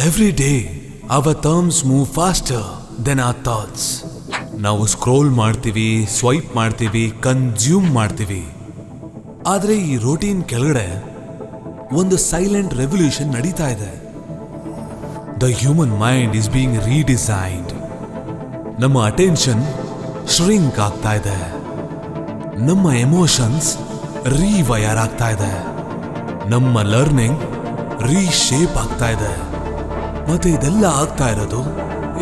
Every day, our thumbs move faster than our thoughts. ನಾವು scroll ಮಾಡ್ತೀವಿ, swipe ಮಾಡ್ತೀವಿ, consume ಮಾಡ್ತೀವಿ. ಆದರೆ ಈ ರೂಟೀನ್ ಕೆಳಗಡೆ ಒಂದು ಸೈಲೆಂಟ್ ರೆವಲ್ಯೂಷನ್ ನಡೀತಾ ಇದೆ. The human mind is being redesigned. ನಮ್ಮ ಅಟೆನ್ಷನ್ ಶ್ರಿಂಕ್ ಆಗ್ತಾ ಇದೆ. ನಮ್ಮ ಎಮೋಷನ್ಸ್ ರೀವೈರ್ ಆಗ್ತಾ ಇದೆ. ನಮ್ಮ ಲರ್ನಿಂಗ್ ರೀಶೇಪ್ ಆಗ್ತಾ ಇದೆ. ಮತ್ತೆ ಇದೆಲ್ಲ ಆಗ್ತಾ ಇರೋದು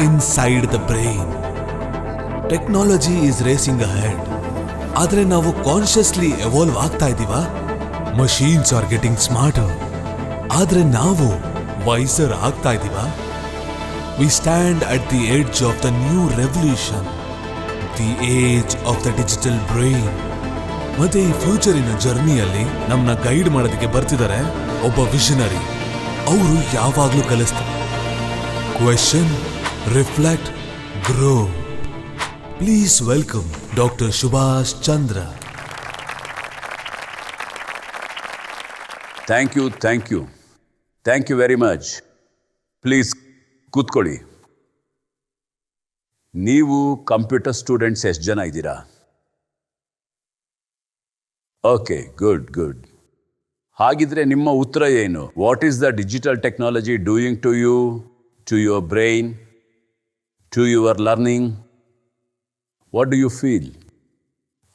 inside the brain. Technology is racing ahead. ಆದ್ರೆ ನಾವು ಕಾನ್ಶಿಯಸ್ಲಿ ಎವಾಲ್ವ್ ಆಗ್ತಾ ಇದೀವಾ? Machines are getting smarter. ಆದ್ರೆ ನಾವು ವೈಸರ್ ಆಗ್ತಾ ಇದೀವಾ? We stand at the edge of the new revolution, the age of the digital brain. ಮತ್ತೆ ಈ ಫ್ಯೂಚರಿನ ಜರ್ನಿಯಲ್ಲಿ ನಮ್ಮನ್ನ ಗೈಡ್ ಮಾಡೋದಕ್ಕೆ ಬರ್ತಿದ್ದಾರೆ ಒಬ್ಬ ವಿಷನರಿ. ಅವರು ಯಾವಾಗ್ಲೂ ಕಲಿಸ್ತಾರೆ, question, reflect, grow. Please welcome doctor Subhash Chandra. Thank you very much. Please ಕೂತ್ಕೊಳ್ಳಿ. ನೀವು ಕಂಪ್ಯೂಟರ್ ಸ್ಟೂಡೆಂಟ್ಸ್ ಎಷ್ಟು ಜನ ಇದ್ದೀರಾ? Okay, good. ಹಾಗಿದ್ರೆ ನಿಮ್ಮ ಉತ್ತರ ಏನು? What is the digital technology doing to you, to your brain, to your learning? What do you feel?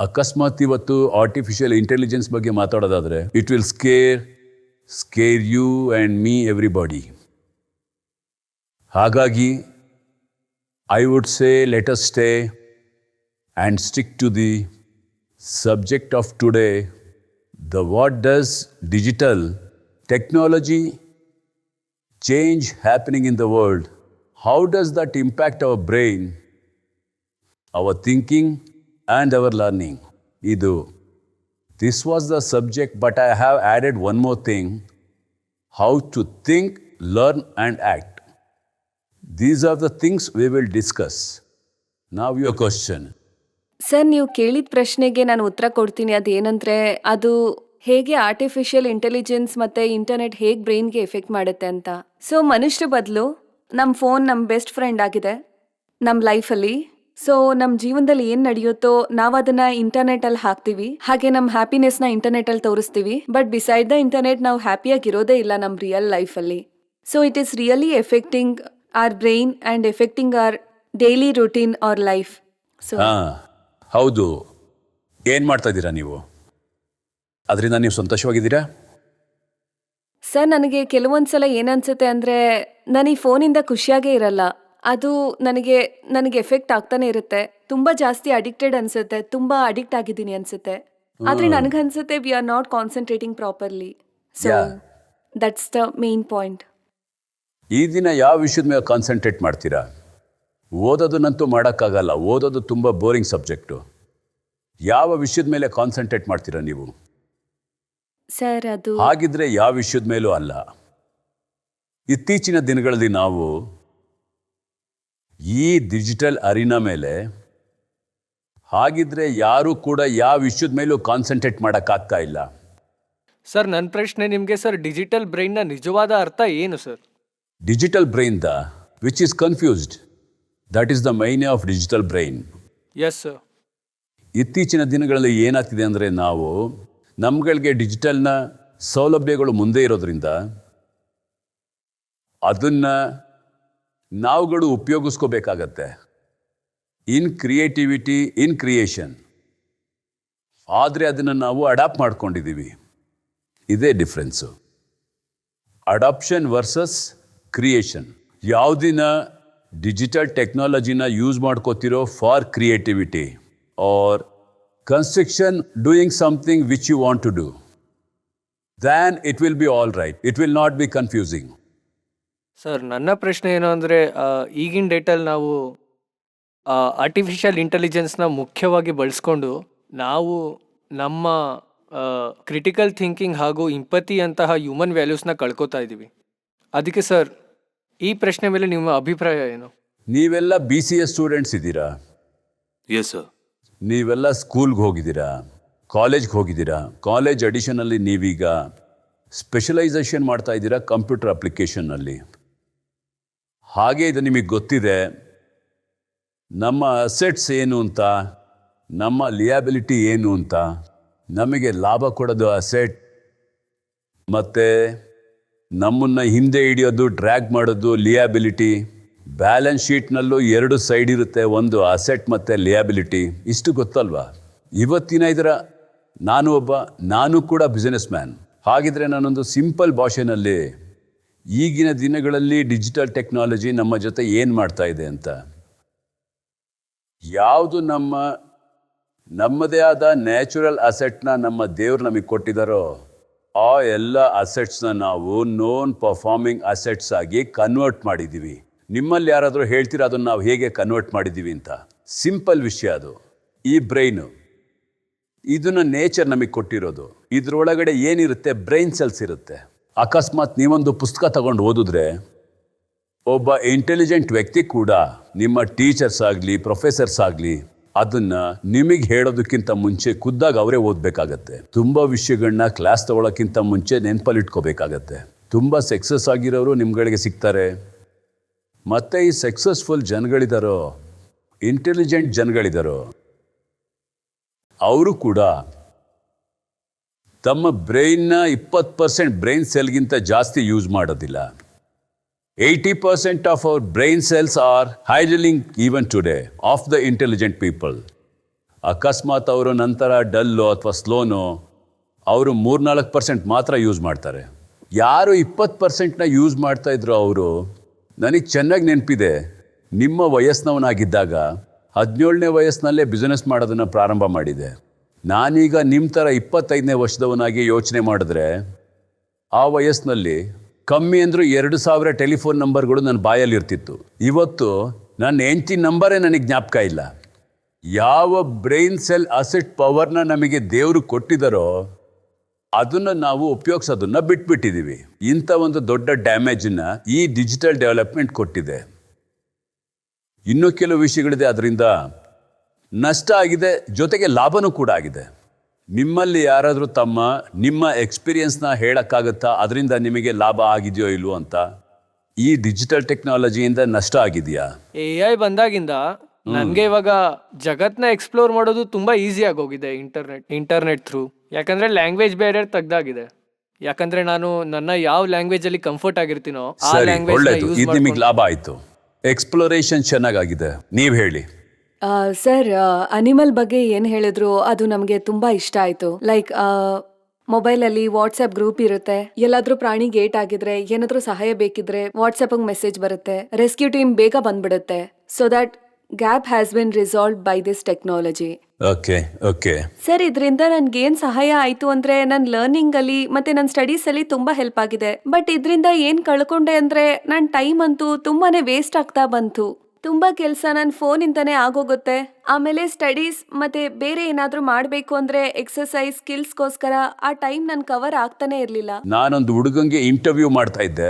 ಅಕಸ್ಮಾತ್ ಇವತ್ತು ಆರ್ಟಿಫಿಷಿಯಲ್ ಇಂಟೆಲಿಜೆನ್ಸ್ ಬಗ್ಗೆ ಮಾತಾಡೋದಾದ್ರೆ it will scare you and me, everybody. ಹಾಗಾಗಿ I would say let us stay and stick to the subject of today, the what does digital technology change happening in the world? How does that impact our brain, our thinking and our learning? This was the subject, but I have added one more thing: how to think, learn and act. These are the things we will discuss. Now your question. Sir, ನೀವು ಕೇಳಿದ ಪ್ರಶ್ನೆಗೆ ನಾನು ಉತ್ತರ ಕೊಡ್ತೀನಿ. ಅದೇನಂದರೆ, ಅದು ಹೇಗೆ artificial intelligence ಮತ್ತು internet ಹೇಗೆ ಬ್ರೈನ್ಗೆ ಎಫೆಕ್ಟ್ ಮಾಡುತ್ತೆ ಅಂತ. ಸೊ ಮನುಷ್ಯರ ಬದಲು ನಮ್ಮ ಫೋನ್ ನಮ್ಮ ಬೆಸ್ಟ್ ಫ್ರೆಂಡ್ ಆಗಿದೆ ನಮ್ಮ ಲೈಫಲ್ಲಿ. ಸೊ ನಮ್ಮ ಜೀವನದಲ್ಲಿ ಏನು ನಡೆಯುತ್ತೋ ನಾವು ಅದನ್ನು ಇಂಟರ್ನೆಟಲ್ಲಿ ಹಾಕ್ತೀವಿ. ಹಾಗೆ ನಮ್ಮ ಹ್ಯಾಪಿನೆಸ್ನ ಇಂಟರ್ನೆಟಲ್ಲಿ ತೋರಿಸ್ತೀವಿ. ಬಟ್ ಬಿಸೈಡ್ ದ ಇಂಟರ್ನೆಟ್ ನಾವು ಹ್ಯಾಪಿಯಾಗಿರೋದೇ ಇಲ್ಲ ನಮ್ಮ ರಿಯಲ್ ಲೈಫಲ್ಲಿ. So it is really affecting our brain and affecting our daily routine our life. So ಹೌದು. ಏನು ಮಾಡ್ತಾ ಇದ್ದೀರಾ ನೀವು? ಅದರಿಂದ ನೀವು ಸಂತೋಷವಾಗಿದ್ದೀರಾ? ಸರ್, ನನಗೆ ಕೆಲವೊಂದ್ಸಲ ಏನನ್ಸುತ್ತೆ ಅಂದರೆ, ನಾನು ಈ ಫೋನಿಂದ ಖುಷಿಯಾಗೇ ಇರಲ್ಲ. ಅದು ನನಗೆ ಎಫೆಕ್ಟ್ ಆಗ್ತಾನೆ ಇರುತ್ತೆ. ತುಂಬ ಜಾಸ್ತಿ ಅಡಿಕ್ಟೆಡ್ ಅನ್ಸುತ್ತೆ, ತುಂಬ ಅಡಿಕ್ಟ್ ಆಗಿದ್ದೀನಿ ಅನ್ಸುತ್ತೆ. ಆದರೆ ನನಗನ್ಸುತ್ತೆ we are not concentrating properly. So that's the main point. ಈ ದಿನ ಯಾವ ವಿಷಯದ ಮೇಲೆ ಕಾನ್ಸಂಟ್ರೇಟ್ ಮಾಡ್ತೀರಾ? ಓದೋದನ್ನಂತೂ ಮಾಡೋಕ್ಕಾಗಲ್ಲ. ಓದೋದು ತುಂಬ ಬೋರಿಂಗ್ ಸಬ್ಜೆಕ್ಟು. ಯಾವ ವಿಷಯದ ಮೇಲೆ ಕಾನ್ಸಂಟ್ರೇಟ್ ಮಾಡ್ತೀರಾ ನೀವು? ಸರ್, ಅದು ಹಾಗಿದ್ರೆ ಯಾವ ವಿಷಯದ ಮೇಲೂ ಅಲ್ಲ. ಇತ್ತೀಚಿನ ದಿನಗಳಲ್ಲಿ ನಾವು ಈ ಡಿಜಿಟಲ್ ಅರಿನಾ ಮೇಲೆ ಹಾಗಿದ್ರೆ ಯಾರೂ ಕೂಡ ಯಾವ ವಿಷಯದ ಮೇಲೂ ಕಾನ್ಸಂಟ್ರೇಟ್ ಮಾಡೋಕ್ಕಾಗ್ತಾ ಇಲ್ಲ. ಸರ್, ನನ್ನ ಪ್ರಶ್ನೆ ನಿಮಗೆ ಸರ್, ಡಿಜಿಟಲ್ ಬ್ರೈನ್ನ ನಿಜವಾದ ಅರ್ಥ ಏನು sir? Digital brain which is confused. That is the main of digital brain. Yes sir. ಇತ್ತೀಚಿನ ದಿನಗಳಲ್ಲಿ ಏನಾಗ್ತಿದೆ ಅಂದರೆ, ನಮ್ಗಳಿಗೆ ಡಿಜಿಟಲ್ನ ಸೌಲಭ್ಯಗಳು ಮುಂದೆ ಇರೋದ್ರಿಂದ ಅದನ್ನು ನಾವುಗಳು ಉಪಯೋಗಿಸ್ಕೋಬೇಕಾಗತ್ತೆ. ಇನ್ ಕ್ರಿಯೇಟಿವಿಟಿ, ಇನ್ ಕ್ರಿಯೇಷನ್. ಆದರೆ ಅದನ್ನು ನಾವು ಅಡಾಪ್ಟ್ ಮಾಡ್ಕೊಂಡಿದ್ದೀವಿ. ಇದೇ ಡಿಫ್ರೆನ್ಸು. Adoption versus creation. ಯಾವುದಿನ ಡಿಜಿಟಲ್ ಟೆಕ್ನಾಲಜಿನ ಯೂಸ್ ಮಾಡ್ಕೋತಿರೋ for creativity or construction, doing something which you want to do, then it will be all right. It will not be confusing. Sir, ನನ್ನ ಪ್ರಶ್ನೆ ಏನು ಅಂದರೆ, ಈಗಿನ ಡೇಟಲ್ಲಿ ನಾವು ಆರ್ಟಿಫಿಷಿಯಲ್ ಇಂಟೆಲಿಜೆನ್ಸ್ನ ಮುಖ್ಯವಾಗಿ ಬಳಸ್ಕೊಂಡು ನಾವು ನಮ್ಮ ಕ್ರಿಟಿಕಲ್ ಥಿಂಕಿಂಗ್ ಹಾಗೂ ಇಂಪತಿ ಅಂತಹ ಹ್ಯೂಮನ್ ವ್ಯಾಲ್ಯೂಸ್ನ ಕಳ್ಕೊತಾ ಇದ್ದೀವಿ. ಅದಕ್ಕೆ ಸರ್, ಈ ಪ್ರಶ್ನೆ ಮೇಲೆ ನಿಮ್ಮ ಅಭಿಪ್ರಾಯ ಏನು? ನೀವೆಲ್ಲ BCA ಸ್ಟೂಡೆಂಟ್ಸ್ ಇದ್ದೀರಾ? Yes sir. ನೀವೆಲ್ಲ ಸ್ಕೂಲ್ಗೆ ಹೋಗಿದ್ದೀರಾ, ಕಾಲೇಜ್ಗೆ ಹೋಗಿದ್ದೀರಾ. ಕಾಲೇಜ್ ಅಡಿಷನಲ್ಲಿ ನೀವೀಗ ಸ್ಪೆಷಲೈಸೇಷನ್ ಮಾಡ್ತಾ ಇದ್ದೀರಾ ಕಂಪ್ಯೂಟರ್ ಅಪ್ಲಿಕೇಶನ್ನಲ್ಲಿ. ಹಾಗೆ ಇದು ನಿಮಗೆ ಗೊತ್ತಿದೆ, ನಮ್ಮ ಅಸೆಟ್ಸ್ ಏನು ಅಂತ, ನಮ್ಮ ಲಿಯಾಬಿಲಿಟಿ ಏನು ಅಂತ. ನಮಗೆ ಲಾಭ ಕೊಡೋದು ಅಸೆಟ್, ಮತ್ತು ನಮ್ಮನ್ನು ಹಿಂದೆ ಹಿಡಿಯೋದು, ಡ್ರ್ಯಾಗ್ ಮಾಡೋದು ಲಿಯಾಬಿಲಿಟಿ. ಬ್ಯಾಲೆನ್ಸ್ ಶೀಟ್ನಲ್ಲೂ 2 ಸೈಡ್ ಇರುತ್ತೆ, ಒಂದು ಅಸೆಟ್ ಮತ್ತು ಲಿಯಾಬಿಲಿಟಿ. ಇಷ್ಟು ಗೊತ್ತಲ್ವಾ? ಇವತ್ತಿನ ನಾನು ಕೂಡ ಬಿಸ್ನೆಸ್ ಮ್ಯಾನ್. ಹಾಗಿದ್ರೆ ನಾನೊಂದು ಸಿಂಪಲ್ ಭಾಷೆನಲ್ಲಿ ಈಗಿನ ದಿನಗಳಲ್ಲಿ ಡಿಜಿಟಲ್ ಟೆಕ್ನಾಲಜಿ ನಮ್ಮ ಜೊತೆ ಏನು ಮಾಡ್ತಾ ಇದೆ ಅಂತ, ಯಾವುದು ನಮ್ಮದೇ ಆದ ನ್ಯಾಚುರಲ್ ಅಸೆಟ್ನ ನಮ್ಮ ದೇವ್ರು ನಮಗೆ ಕೊಟ್ಟಿದ್ದಾರೋ ಆ ಎಲ್ಲ ಅಸೆಟ್ಸ್ನ ನಾವು ನೋನ್ ಪರ್ಫಾರ್ಮಿಂಗ್ ಅಸೆಟ್ಸ್ ಆಗಿ ಕನ್ವರ್ಟ್ ಮಾಡಿದ್ದೀವಿ. ನಿಮ್ಮಲ್ಲಿ ಯಾರಾದರೂ ಹೇಳ್ತೀರಾ ಅದನ್ನು ನಾವು ಹೇಗೆ ಕನ್ವರ್ಟ್ ಮಾಡಿದ್ದೀವಿ ಅಂತ? ಸಿಂಪಲ್ ವಿಷಯ ಅದು. ಈ ಬ್ರೈನು, ಇದನ್ನು ನೇಚರ್ ನಮಗೆ ಕೊಟ್ಟಿರೋದು. ಇದರೊಳಗಡೆ ಏನಿರುತ್ತೆ? ಬ್ರೈನ್ ಸೆಲ್ಸ್ ಇರುತ್ತೆ. ಅಕಸ್ಮಾತ್ ನೀವೊಂದು ಪುಸ್ತಕ ತಗೊಂಡು ಓದಿದ್ರೆ, ಒಬ್ಬ ಇಂಟೆಲಿಜೆಂಟ್ ವ್ಯಕ್ತಿ ಕೂಡ, ನಿಮ್ಮ ಟೀಚರ್ಸ್ ಆಗಲಿ ಪ್ರೊಫೆಸರ್ಸ್ ಆಗಲಿ, ಅದನ್ನು ನಿಮಗೆ ಹೇಳೋದಕ್ಕಿಂತ ಮುಂಚೆ ಖುದ್ದಾಗ ಅವರೇ ಓದಬೇಕಾಗತ್ತೆ. ತುಂಬ ವಿಷಯಗಳನ್ನ ಕ್ಲಾಸ್ ತಗೊಳ್ಳೋಕ್ಕಿಂತ ಮುಂಚೆ ನೆನಪಲ್ಲಿ ಇಟ್ಕೋಬೇಕಾಗತ್ತೆ. ತುಂಬ ಸಕ್ಸಸ್ ಆಗಿರೋರು ನಿಮ್ಗಳಿಗೆ ಸಿಗ್ತಾರೆ. ಮತ್ತು ಈ ಸಕ್ಸಸ್ಫುಲ್ ಜನಗಳಿದ್ದಾರೋ, ಇಂಟೆಲಿಜೆಂಟ್ ಜನಗಳಿದ್ದಾರೋ, ಅವರು ಕೂಡ ತಮ್ಮ ಬ್ರೈನ್ನ 20% ಬ್ರೈನ್ ಸೆಲ್ಗಿಂತ ಜಾಸ್ತಿ ಯೂಸ್ ಮಾಡೋದಿಲ್ಲ. 80% of our brain cells are idling even today of the intelligent people. ಅಕಸ್ಮಾತ್ ಅವರು ನಂತರ ಡಲ್ಲೋ ಅಥವಾ ಸ್ಲೋನೋ, ಅವರು 3-4% ಮಾತ್ರ ಯೂಸ್ ಮಾಡ್ತಾರೆ. ಯಾರು 20%ನ ಯೂಸ್ ಮಾಡ್ತಾ ಇದ್ರು ಅವರು, ನನಗೆ ಚೆನ್ನಾಗಿ ನೆನಪಿದೆ, ನಿಮ್ಮ ವಯಸ್ಸಿನವನಾಗಿದ್ದಾಗ 17ನೇ ವಯಸ್ಸಿನಲ್ಲೇ ಬಿಸ್ನೆಸ್ ಮಾಡೋದನ್ನು ಪ್ರಾರಂಭ ಮಾಡಿದೆ. ನಾನೀಗ ನಿಮ್ಮ ಥರ 25ನೇ ವರ್ಷದವನಾಗಿ ಯೋಚನೆ ಮಾಡಿದ್ರೆ, ಆ ವಯಸ್ಸಿನಲ್ಲಿ ಕಮ್ಮಿ ಅಂದರೂ 2000 ಟೆಲಿಫೋನ್ ನಂಬರ್ಗಳು ನನ್ನ ಬಾಯಲ್ಲಿ ಇರ್ತಿತ್ತು. ಇವತ್ತು ನನ್ನ ಹೆಂಡತಿ ನಂಬರೇ ನನಗೆ ಜ್ಞಾಪಕ ಇಲ್ಲ. ಯಾವ ಬ್ರೈನ್ ಸೆಲ್ ಅಸೆಟ್ ಪವರ್ನ ನಮಗೆ ದೇವರು ಕೊಟ್ಟಿದ್ದಾರೋ ಅದನ್ನು ನಾವು ಉಪಯೋಗಿಸೋದನ್ನು ಬಿಟ್ಬಿಟ್ಟಿದ್ದೀವಿ. ಇಂಥ ಒಂದು ದೊಡ್ಡ ಡ್ಯಾಮೇಜನ್ನು ಈ ಡಿಜಿಟಲ್ ಡೆವಲಪ್ಮೆಂಟ್ ಕೊಟ್ಟಿದೆ. ಇನ್ನೂ ಕೆಲವು ವಿಷಯಗಳಿದೆ, ಅದರಿಂದ ನಷ್ಟ ಆಗಿದೆ, ಜೊತೆಗೆ ಲಾಭನೂ ಕೂಡ ಆಗಿದೆ. ನಿಮ್ಮಲ್ಲಿ ಯಾರಾದರೂ ನಿಮ್ಮ ಎಕ್ಸ್ಪೀರಿಯನ್ಸ್ನ ಹೇಳೋಕ್ಕಾಗತ್ತಾ ಅದರಿಂದ ನಿಮಗೆ ಲಾಭ ಆಗಿದೆಯೋ ಇಲ್ವೋ ಅಂತ? ಈ ಡಿಜಿಟಲ್ ಟೆಕ್ನಾಲಜಿಯಿಂದ ನಷ್ಟ ಆಗಿದೆಯಾ? AI ಬಂದಾಗಿಂದ ನನಗೆ ಇವಾಗ ಜಗತ್ನ ಎಕ್ಸ್ಪ್ಲೋರ್ ಮಾಡೋದು ತುಂಬಾ ಈಸಿ ಆಗೋಗಿದೆ ಇಂಟರ್ನೆಟ್ ಥ್ರೂ. ಯಾಕಂದ್ರೆ ಲ್ಯಾಂಗ್ವೇಜ್ ಬ್ಯಾರಿಯರ್ ತೆಗ್ದಾಗಿದೆ. ಯಾಕಂದ್ರೆ ನಾನು ನನ್ನ ಯಾವ ಲ್ಯಾಂಗ್ವೇಜ್ ಅಲ್ಲಿ ಕಂಫರ್ಟ್ ಆಗಿರ್ತೀನೋ ಆ ಸರಿ, ಲ್ಯಾಂಗ್ವೇಜ್ ಒಳ್ಳೆಯದು. ಇದು ನಿಮಗೆ ಲಾಭ ಆಯಿತು. ಎಕ್ಸ್ಪ್ಲೋರೇಷನ್ ಚೆನ್ನಾಗಿದೆ. ನೀವು ಹೇಳಿ. ಸರ್, ಅನಿಮಲ್ ಬಗ್ಗೆ ಏನು ಹೇಳಿದ್ರು ಅದು ನಮಗೆ ತುಂಬ ಇಷ್ಟ ಆಯಿತು. ಲೈಕ್ ಮೊಬೈಲಲ್ಲಿ ವಾಟ್ಸ್ಆ್ಯಪ್ ಗ್ರೂಪ್ ಇರುತ್ತೆ. ಎಲ್ಲಾದ್ರೂ ಪ್ರಾಣಿ ಗೇಟ್ ಆಗಿದ್ರೆ, ಏನಾದ್ರೂ ಸಹಾಯ ಬೇಕಿದ್ರೆ ವಾಟ್ಸ್ಆ್ಯಪ್ಗೆ ಮೆಸೇಜ್ ಬರುತ್ತೆ. ರೆಸ್ಕ್ಯೂ ಟೀಮ್ ಬೇಗ ಬಂದ್ಬಿಡುತ್ತೆ. So that gap has been resolved by this technology. Okay sir, ಇದರಿಂದ ನನ್ಗೇನ್ ಸಹಾಯ ಆಯ್ತು ಅಂದ್ರೆ ನನ್ನ ಲರ್ನಿಂಗ್ ಅಲ್ಲಿ ಮತ್ತೆ ನನ್ನ ಸ್ಟಡೀಸ್ ಅಲ್ಲಿ ತುಂಬಾ ಹೆಲ್ಪ್ ಆಗಿದೆ. ಬಟ್ ಇದರಿಂದ ಏನ್ ಕಳ್ಕೊಂಡೆ ಅಂದ್ರೆ ನನ್ನ ಟೈಮ್ ಅಂತೂ ತುಂಬಾನೇ ವೇಸ್ಟ್ ಆಗ್ತಾ ಬಂತು. ತುಂಬಾ ಕೆಲಸ ನನ್ನ ಫೋನ್ ಇಂದಾನೆ ಆಗೋಗುತ್ತೆ. ಆಮೇಲೆ ಸ್ಟಡೀಸ್ ಮತ್ತೆ ಬೇರೆ ಏನಾದ್ರೂ ಮಾಡ್ಬೇಕು ಅಂದ್ರೆ ಎಕ್ಸರ್ಸೈಸ್ ಸ್ಕಿಲ್ಸ್ಗೋಸ್ಕರ ಆ ಟೈಮ್ ನನ್ ಕವರ್ ಆಗ್ತಾನೆ ಇರ್ಲಿಲ್ಲ. ನಾನೊಂದು ಹುಡುಗಂಗೆ ಇಂಟರ್ವ್ಯೂ ಮಾಡ್ತಾ ಇದ್ದೆ.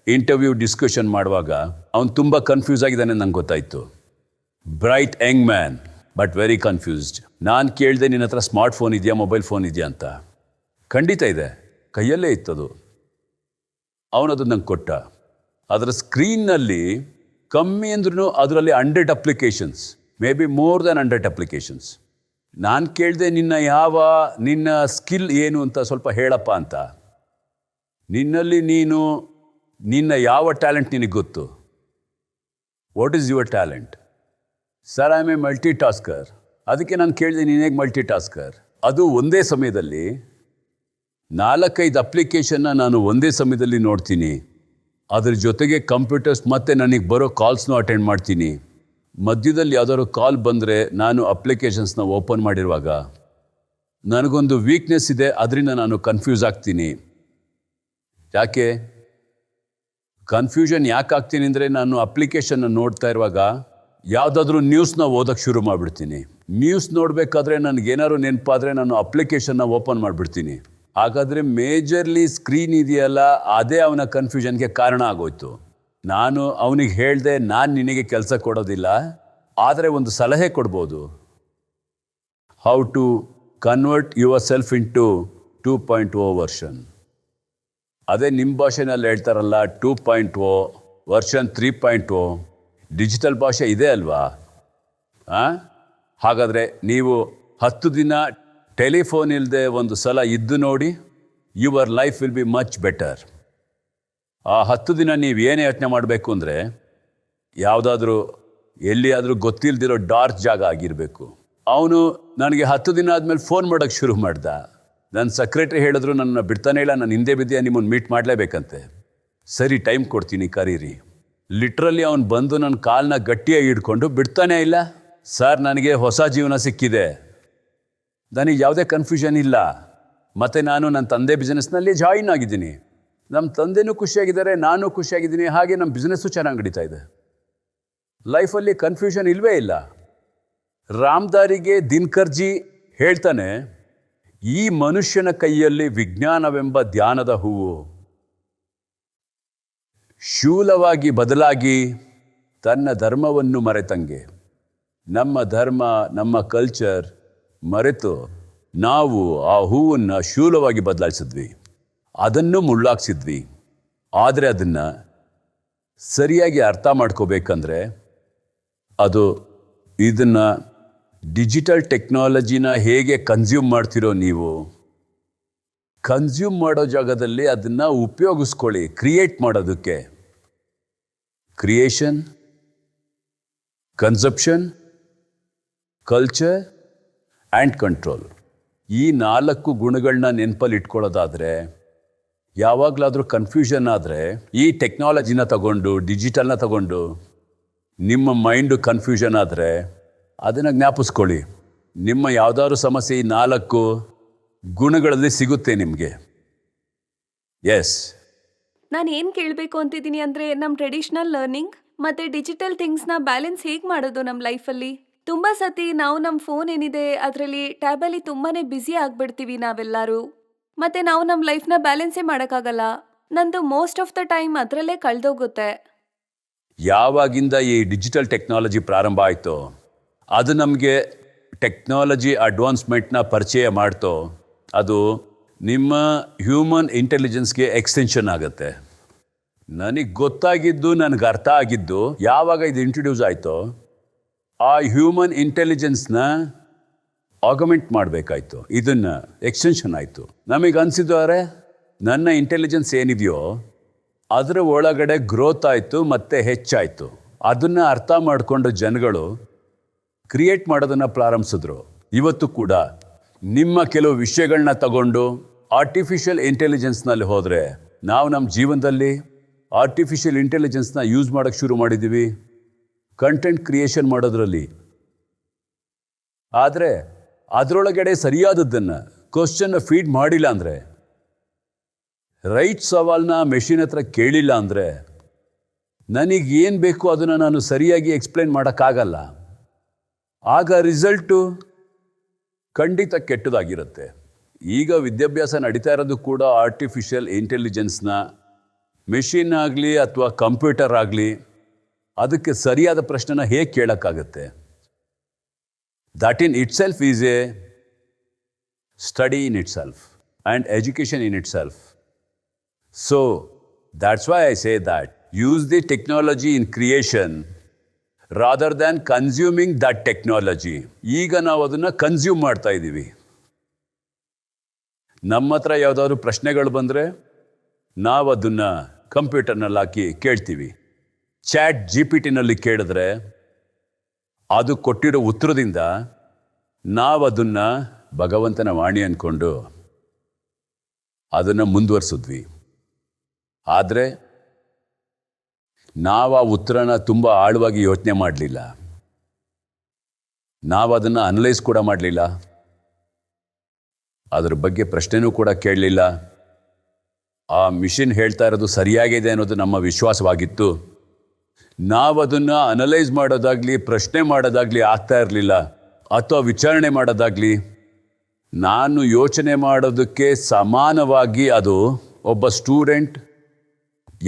ಇಂಟರ್ವ್ಯೂ ಡಿಸ್ಕಷನ್ ಮಾಡುವಾಗ ಅವನು ತುಂಬ ಕನ್ಫ್ಯೂಸ್ ಆಗಿದ್ದಾನೆ ನಂಗೆ ಗೊತ್ತಾಯಿತು. Bright Young man but very confused. ನಾನು ಕೇಳಿದೆ, ನಿನ್ನ ಹತ್ರ ಸ್ಮಾರ್ಟ್ ಫೋನ್ ಇದೆಯಾ, ಮೊಬೈಲ್ ಫೋನ್ ಇದೆಯಾ ಅಂತ. ಖಂಡಿತ ಇದೆ, ಕೈಯಲ್ಲೇ ಇತ್ತದು. ಅವನದು ನಂಗೆ ಕೊಟ್ಟ. ಅದರ ಸ್ಕ್ರೀನ್ನಲ್ಲಿ ಕಮ್ಮಿ ಅಂದ್ರೂ ಅದರಲ್ಲಿ 100 applications, may be more than 100 applications. ನಾನು ಕೇಳಿದೆ, ನಿನ್ನ ಸ್ಕಿಲ್ ಏನು ಅಂತ ಸ್ವಲ್ಪ ಹೇಳಪ್ಪ ಅಂತ. ನಿನ್ನ ಯಾವ ಟ್ಯಾಲೆಂಟ್ ನಿನಗೆ ಗೊತ್ತು? What is your talent? Sir, I am A multi tasker. ಅದಕ್ಕೆ ನಾನು ಕೇಳಿದೆ, ನೀನು ಹೇಗೆ ಮಲ್ಟಿ ಟಾಸ್ಕರ್? ಅದು ಒಂದೇ ಸಮಯದಲ್ಲಿ 4-5 ಅಪ್ಲಿಕೇಶನ್ನ ನಾನು ಒಂದೇ ಸಮಯದಲ್ಲಿ ನೋಡ್ತೀನಿ. ಅದ್ರ ಜೊತೆಗೆ ಕಂಪ್ಯೂಟರ್ಸ್ ಮತ್ತು ನನಗೆ ಬರೋ ಕಾಲ್ಸ್ನೂ ಅಟೆಂಡ್ ಮಾಡ್ತೀನಿ. ಮಧ್ಯದಲ್ಲಿ ಯಾವುದಾದ್ರು ಕಾಲ್ ಬಂದರೆ ನಾನು ಅಪ್ಲಿಕೇಶನ್ಸ್ನ ಓಪನ್ ಮಾಡಿರುವಾಗ ನನಗೊಂದು ವೀಕ್ನೆಸ್ ಇದೆ, ಅದರಿಂದ ನಾನು ಕನ್ಫ್ಯೂಸ್ ಆಗ್ತೀನಿ. ಯಾಕೆ ಕನ್ಫ್ಯೂಷನ್ ಆಗ್ತೀನಿ ಅಂದರೆ, ನಾನು ಅಪ್ಲಿಕೇಶನ್ನ ನೋಡ್ತಾ ಇರುವಾಗ ಯಾವುದಾದ್ರೂ ನ್ಯೂಸ್ನ ಓದೋಕ್ಕೆ ಶುರು ಮಾಡಿಬಿಡ್ತೀನಿ. ನ್ಯೂಸ್ ನೋಡಬೇಕಾದ್ರೆ ನನಗೇನಾದ್ರು ನೆನಪಾದರೆ ನಾನು ಅಪ್ಲಿಕೇಶನ್ನ ಓಪನ್ ಮಾಡಿಬಿಡ್ತೀನಿ. ಹಾಗಾದರೆ ಮೇಜರ್ಲಿ ಸ್ಕ್ರೀನ್ ಇದೆಯಲ್ಲ, ಅದೇ ಅವನ ಕನ್ಫ್ಯೂಷನ್ಗೆ ಕಾರಣ ಆಗೋಯ್ತು. ನಾನು ಅವನಿಗೆ ಹೇಳಿದೆ, ನಾನು ನಿನಗೆ ಕೆಲಸ ಕೊಡೋದಿಲ್ಲ, ಆದರೆ ಒಂದು ಸಲಹೆ ಕೊಡ್ಬೋದು. How to convert yourself into 2.0 version. ಅದೇ ನಿಮ್ಮ ಭಾಷೆನಲ್ಲಿ ಹೇಳ್ತಾರಲ್ಲ 2.0 ವರ್ಷನ್ 3.0 ಡಿಜಿಟಲ್ ಭಾಷೆ ಇದೆ ಅಲ್ವಾ? ಹಾಗಾದರೆ ನೀವು 10 ದಿನ ಟೆಲಿಫೋನ್ ಇಲ್ಲದೆ ಒಂದು ಸಲ ಇದ್ದು ನೋಡಿ, your life will be much better. ಆ 10 ದಿನ ನೀವು ಏನೇ ಯೋಚನೆ ಮಾಡಬೇಕು ಅಂದರೆ ಯಾವುದಾದ್ರೂ ಎಲ್ಲಿಯಾದರೂ ಗೊತ್ತಿಲ್ಲದಿರೋ ಡಾರ್ಕ್ ಜಾಗ ಆಗಿರಬೇಕು. ಅವನು ನನಗೆ 10 ದಿನ ಆದಮೇಲೆ ಫೋನ್ ಮಾಡೋಕ್ಕೆ ಶುರು ಮಾಡ್ದ. ನನ್ನ ಸೆಕ್ರೆಟ್ರಿ ಹೇಳಿದ್ರು ನನ್ನ ಬಿಡ್ತಾನೆ ಇಲ್ಲ, ನಾನು ಹಿಂದೆ ಬಿದ್ದೆ ನಿಮ್ಮನ್ನು ಮೀಟ್ ಮಾಡಲೇಬೇಕಂತೆ. ಸರಿ, ಟೈಮ್ ಕೊಡ್ತೀನಿ, ಕರೀರಿ. ಲಿಟ್ರಲಿ ಅವ್ನು ಬಂದು ನನ್ನ ಕಾಲನ್ನ ಗಟ್ಟಿಯಾಗಿ ಹಿಡ್ಕೊಂಡು ಬಿಡ್ತಾನೇ ಇಲ್ಲ. ಸರ್, ನನಗೆ ಹೊಸ ಜೀವನ ಸಿಕ್ಕಿದೆ, ನನಗೆ ಯಾವುದೇ ಕನ್ಫ್ಯೂಷನ್ ಇಲ್ಲ, ಮತ್ತು ನಾನು ನನ್ನ ತಂದೆ ಬಿಸ್ನೆಸ್ನಲ್ಲಿ ಜಾಯಿನ್ ಆಗಿದ್ದೀನಿ. ನಮ್ಮ ತಂದೆನೂ ಖುಷಿಯಾಗಿದ್ದಾರೆ, ನಾನು ಖುಷಿಯಾಗಿದ್ದೀನಿ, ಹಾಗೆ ನಮ್ಮ ಬಿಸ್ನೆಸ್ಸು ಚೆನ್ನಾಗಿ ನಡೀತಾ ಇದೆ. ಲೈಫಲ್ಲಿ ಕನ್ಫ್ಯೂಷನ್ ಇಲ್ಲವೇ ಇಲ್ಲ. ರಾಮ್ದಾರಿಗೆ ದಿನಕರ್ಜಿ ಹೇಳ್ತಾನೆ, ಈ ಮನುಷ್ಯನ ಕೈಯಲ್ಲಿ ವಿಜ್ಞಾನವೆಂಬ ಧ್ಯಾನದ ಹೂವು ಶೂಲವಾಗಿ ಬದಲಾಗಿ ತನ್ನ ಧರ್ಮವನ್ನು ಮರೆತಂಗೆ. ನಮ್ಮ ಧರ್ಮ, ನಮ್ಮ ಕಲ್ಚರ್ ಮರೆತು ನಾವು ಆ ಹೂವನ್ನು ಶೂಲವಾಗಿ ಬದಲಾಯಿಸಿದ್ವಿ, ಅದನ್ನು ಮುಳ್ಳಾಕ್ಸಿದ್ವಿ. ಆದರೆ ಅದನ್ನು ಸರಿಯಾಗಿ ಅರ್ಥ ಮಾಡ್ಕೋಬೇಕಂದ್ರೆ ಅದು ಇದನ್ನು ಡಿಜಿಟಲ್ ಟೆಕ್ನಾಲಜಿನ ಹೇಗೆ ಕನ್ಸ್ಯೂಮ್ ಮಾಡ್ತಿರೋ ನೀವು, ಕನ್ಸ್ಯೂಮ್ ಮಾಡೋ ಜಾಗದಲ್ಲಿ ಅದನ್ನು ಉಪಯೋಗಿಸ್ಕೊಳ್ಳಿ. ಕ್ರಿಯೇಟ್ ಮಾಡೋದಕ್ಕೆ creation, consumption, culture and control, ಈ 4 ಗುಣಗಳನ್ನ ನೆನಪಲ್ಲಿ ಇಟ್ಕೊಳ್ಳೋದಾದರೆ, ಯಾವಾಗಲಾದರೂ ಕನ್ಫ್ಯೂಷನ್ ಆದರೆ ಈ ಟೆಕ್ನಾಲಜಿನ ತಗೊಂಡು, ಡಿಜಿಟಲ್ನ ತಗೊಂಡು ನಿಮ್ಮ ಮೈಂಡು ಕನ್ಫ್ಯೂಷನ್ ಆದರೆ ಅದನ್ನು ಜ್ಞಾಪಿಸ್ಕೊಳ್ಳಿ. ನಿಮ್ಮ ಯಾವುದಾದ್ರು ಸಮಸ್ಯೆ ಈ 4 ಗುಣಗಳಲ್ಲಿ ಸಿಗುತ್ತೆ ನಿಮಗೆ. ಎಸ್, ನಾನು ಏನು ಕೇಳಬೇಕು ಅಂತಿದ್ದೀನಿ ಅಂದರೆ, ನಮ್ಮ ಟ್ರೆಡಿಷ್ನಲ್ ಲರ್ನಿಂಗ್ ಮತ್ತು ಡಿಜಿಟಲ್ ಥಿಂಗ್ಸ್ನ ಬ್ಯಾಲೆನ್ಸ್ ಹೇಗೆ ಮಾಡೋದು ನಮ್ಮ ಲೈಫಲ್ಲಿ? ತುಂಬ ಸತಿ ನಾವು ನಮ್ಮ ಫೋನ್ ಏನಿದೆ ಅದರಲ್ಲಿ ಟ್ಯಾಬಲ್ಲಿ ತುಂಬಾ ಬ್ಯುಸಿ ಆಗಿಬಿಡ್ತೀವಿ ನಾವೆಲ್ಲರೂ, ಮತ್ತು ನಾವು ನಮ್ಮ ಲೈಫ್ನ ಬ್ಯಾಲೆನ್ಸೇ ಮಾಡೋಕ್ಕಾಗಲ್ಲ. ನಂದು ಮೋಸ್ಟ್ ಆಫ್ ದ ಟೈಮ್ ಅದರಲ್ಲೇ ಕಳೆದೋಗುತ್ತೆ. ಯಾವಾಗಿಂದ ಈ ಡಿಜಿಟಲ್ ಟೆಕ್ನಾಲಜಿ ಪ್ರಾರಂಭ ಆಯಿತೋ, ಅದು ನಮಗೆ ಟೆಕ್ನಾಲಜಿ ಅಡ್ವಾನ್ಸ್ಮೆಂಟ್ನ ಪರಿಚಯ ಮಾಡ್ತೋ, ಅದು ನಿಮ್ಮ ಹ್ಯೂಮನ್ ಇಂಟೆಲಿಜೆನ್ಸ್ಗೆ ಎಕ್ಸ್ಟೆನ್ಷನ್ ಆಗುತ್ತೆ. ನನಗೆ ಗೊತ್ತಾಗಿದ್ದು, ನನಗೆ ಅರ್ಥ ಆಗಿದ್ದು, ಯಾವಾಗ ಇದು ಇಂಟ್ರೊಡ್ಯೂಸ್ ಆಯಿತೋ ಆ ಹ್ಯೂಮನ್ ಇಂಟೆಲಿಜೆನ್ಸ್ನ ಆಗಮೆಂಟ್ ಮಾಡಬೇಕಾಯ್ತು, ಇದನ್ನು ಎಕ್ಸ್ಟೆನ್ಷನ್ ಆಯಿತು. ನಮಗೆ ಅನಿಸಿದ್ರೆ ನನ್ನ ಇಂಟೆಲಿಜೆನ್ಸ್ ಏನಿದೆಯೋ ಅದರ ಒಳಗಡೆ ಗ್ರೋತ್ ಆಯಿತು ಮತ್ತು ಹೆಚ್ಚಾಯಿತು. ಅದನ್ನು ಅರ್ಥ ಮಾಡಿಕೊಂಡು ಜನಗಳು ಕ್ರಿಯೇಟ್ ಮಾಡೋದನ್ನು ಪ್ರಾರಂಭಿಸಿದ್ರು. ಇವತ್ತು ಕೂಡ ನಿಮ್ಮ ಕೆಲವು ವಿಷಯಗಳನ್ನ ತಗೊಂಡು ಆರ್ಟಿಫಿಷಿಯಲ್ ಇಂಟೆಲಿಜೆನ್ಸ್ನಲ್ಲಿ ಹೋದರೆ, ನಾವು ನಮ್ಮ ಜೀವನದಲ್ಲಿ ಆರ್ಟಿಫಿಷಿಯಲ್ ಇಂಟೆಲಿಜೆನ್ಸ್ನ ಯೂಸ್ ಮಾಡೋಕ್ಕೆ ಶುರು ಮಾಡಿದ್ದೀವಿ ಕಂಟೆಂಟ್ ಕ್ರಿಯೇಷನ್ ಮಾಡೋದ್ರಲ್ಲಿ. ಆದರೆ ಅದರೊಳಗಡೆ ಸರಿಯಾದದ್ದನ್ನು ಕ್ವಶನ್ನ ಫೀಡ್ ಮಾಡಿಲ್ಲ ಅಂದರೆ, ರೈಟ್ ಸವಾಲನ್ನ ಮೆಷಿನ್ ಹತ್ರ ಕೇಳಿಲ್ಲ ಅಂದರೆ, ನನಗೇನು ಬೇಕು ಅದನ್ನು ನಾನು ಸರಿಯಾಗಿ ಎಕ್ಸ್ಪ್ಲೇನ್ ಮಾಡೋಕ್ಕಾಗಲ್ಲ. ಆಗ ರಿಸಲ್ಟು ಖಂಡಿತ ಕೆಟ್ಟದಾಗಿರುತ್ತೆ. ಈಗ ವಿದ್ಯಾಭ್ಯಾಸ ನಡೀತಾ ಇರೋದು ಕೂಡ ಆರ್ಟಿಫಿಷಿಯಲ್ ಇಂಟೆಲಿಜೆನ್ಸ್ನ ಮೆಷಿನ್ ಆಗಲಿ ಅಥವಾ ಕಂಪ್ಯೂಟರ್ ಆಗಲಿ ಅದಕ್ಕೆ ಸರಿಯಾದ ಪ್ರಶ್ನೆನ ಹೇಗೆ ಕೇಳೋಕ್ಕಾಗತ್ತೆ? That in itself is a study in itself and education in itself. So, that's why I say that use the technology in creation rather than consuming that technology. ಈಗ ನಾವು ಅದನ್ನು consume ಮಾಡ್ತಾ ಇದ್ದೀವಿ. ನಮ್ಮ ಹತ್ರ ಯಾವುದಾದ್ರು ಪ್ರಶ್ನೆಗಳು ಬಂದರೆ ನಾವು ಅದನ್ನು ಕಂಪ್ಯೂಟರ್ನಲ್ಲಿ ಹಾಕಿ ಕೇಳ್ತೀವಿ. ಚಾಟ್ GPT-ನಲ್ಲಿ ಕೇಳಿದ್ರೆ ಅದು ಕೊಟ್ಟಿರೋ ಉತ್ತರದಿಂದ ನಾವು ಅದನ್ನು ಭಗವಂತನ ವಾಣಿ ಅಂದ್ಕೊಂಡು ಅದನ್ನು ಮುಂದುವರಿಸಿದ್ವಿ. ಆದರೆ ನಾವು ಆ ಉತ್ತರನ ತುಂಬ ಆಳವಾಗಿ ಯೋಚನೆ ಮಾಡಲಿಲ್ಲ, ನಾವು ಅದನ್ನು ಅನಲೈಸ್ ಕೂಡ ಮಾಡಲಿಲ್ಲ, ಅದ್ರ ಬಗ್ಗೆ ಪ್ರಶ್ನೆನೂ ಕೂಡ ಕೇಳಲಿಲ್ಲ. ಆ ಮಿಷಿನ್ ಹೇಳ್ತಾ ಇರೋದು ಸರಿಯಾಗಿದೆ ಅನ್ನೋದು ನಮ್ಮ ವಿಶ್ವಾಸವಾಗಿತ್ತು. ನಾವು ಅದನ್ನು ಅನಲೈಸ್ ಮಾಡೋದಾಗಲಿ, ಪ್ರಶ್ನೆ ಮಾಡೋದಾಗಲಿ ಆಗ್ತಾ ಇರಲಿಲ್ಲ, ಅಥವಾ ವಿಚಾರಣೆ ಮಾಡೋದಾಗಲಿ. ನಾನು ಯೋಚನೆ ಮಾಡೋದಕ್ಕೆ ಸಮಾನವಾಗಿ ಅದು ಒಬ್ಬ ಸ್ಟೂಡೆಂಟ್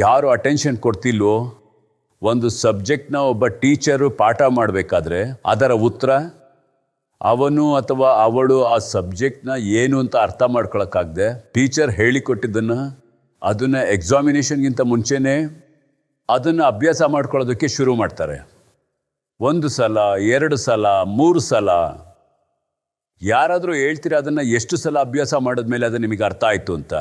ಯಾರು ಅಟೆನ್ಷನ್ ಕೊಡ್ತಿಲ್ವೋ, ಒಂದು ಸಬ್ಜೆಕ್ಟ್ನ ಒಬ್ಬ ಟೀಚರು ಪಾಠ ಮಾಡಬೇಕಾದ್ರೆ ಅದರ ಉತ್ತರ ಅವನು ಅಥವಾ ಅವಳು ಆ ಸಬ್ಜೆಕ್ಟ್ನ ಏನು ಅಂತ ಅರ್ಥ ಮಾಡ್ಕೊಳಕ್ಕಾಗದೆ ಟೀಚರ್ ಹೇಳಿಕೊಟ್ಟಿದ್ದನ್ನು ಅದನ್ನು ಎಕ್ಸಾಮಿನೇಷನ್ಗಿಂತ ಮುಂಚೆನೇ ಅದನ್ನು ಅಭ್ಯಾಸ ಮಾಡ್ಕೊಳ್ಳೋದಕ್ಕೆ ಶುರು ಮಾಡ್ತಾರೆ. 1 ಸಲ 2 ಸಲ 3 ಸಲ. ಯಾರಾದರೂ ಹೇಳ್ತೀರಾ ಅದನ್ನು ಎಷ್ಟು ಸಲ ಅಭ್ಯಾಸ ಮಾಡಿದ್ಮೇಲೆ ಅದು ನಿಮಗೆ ಅರ್ಥ ಆಯಿತು ಅಂತ?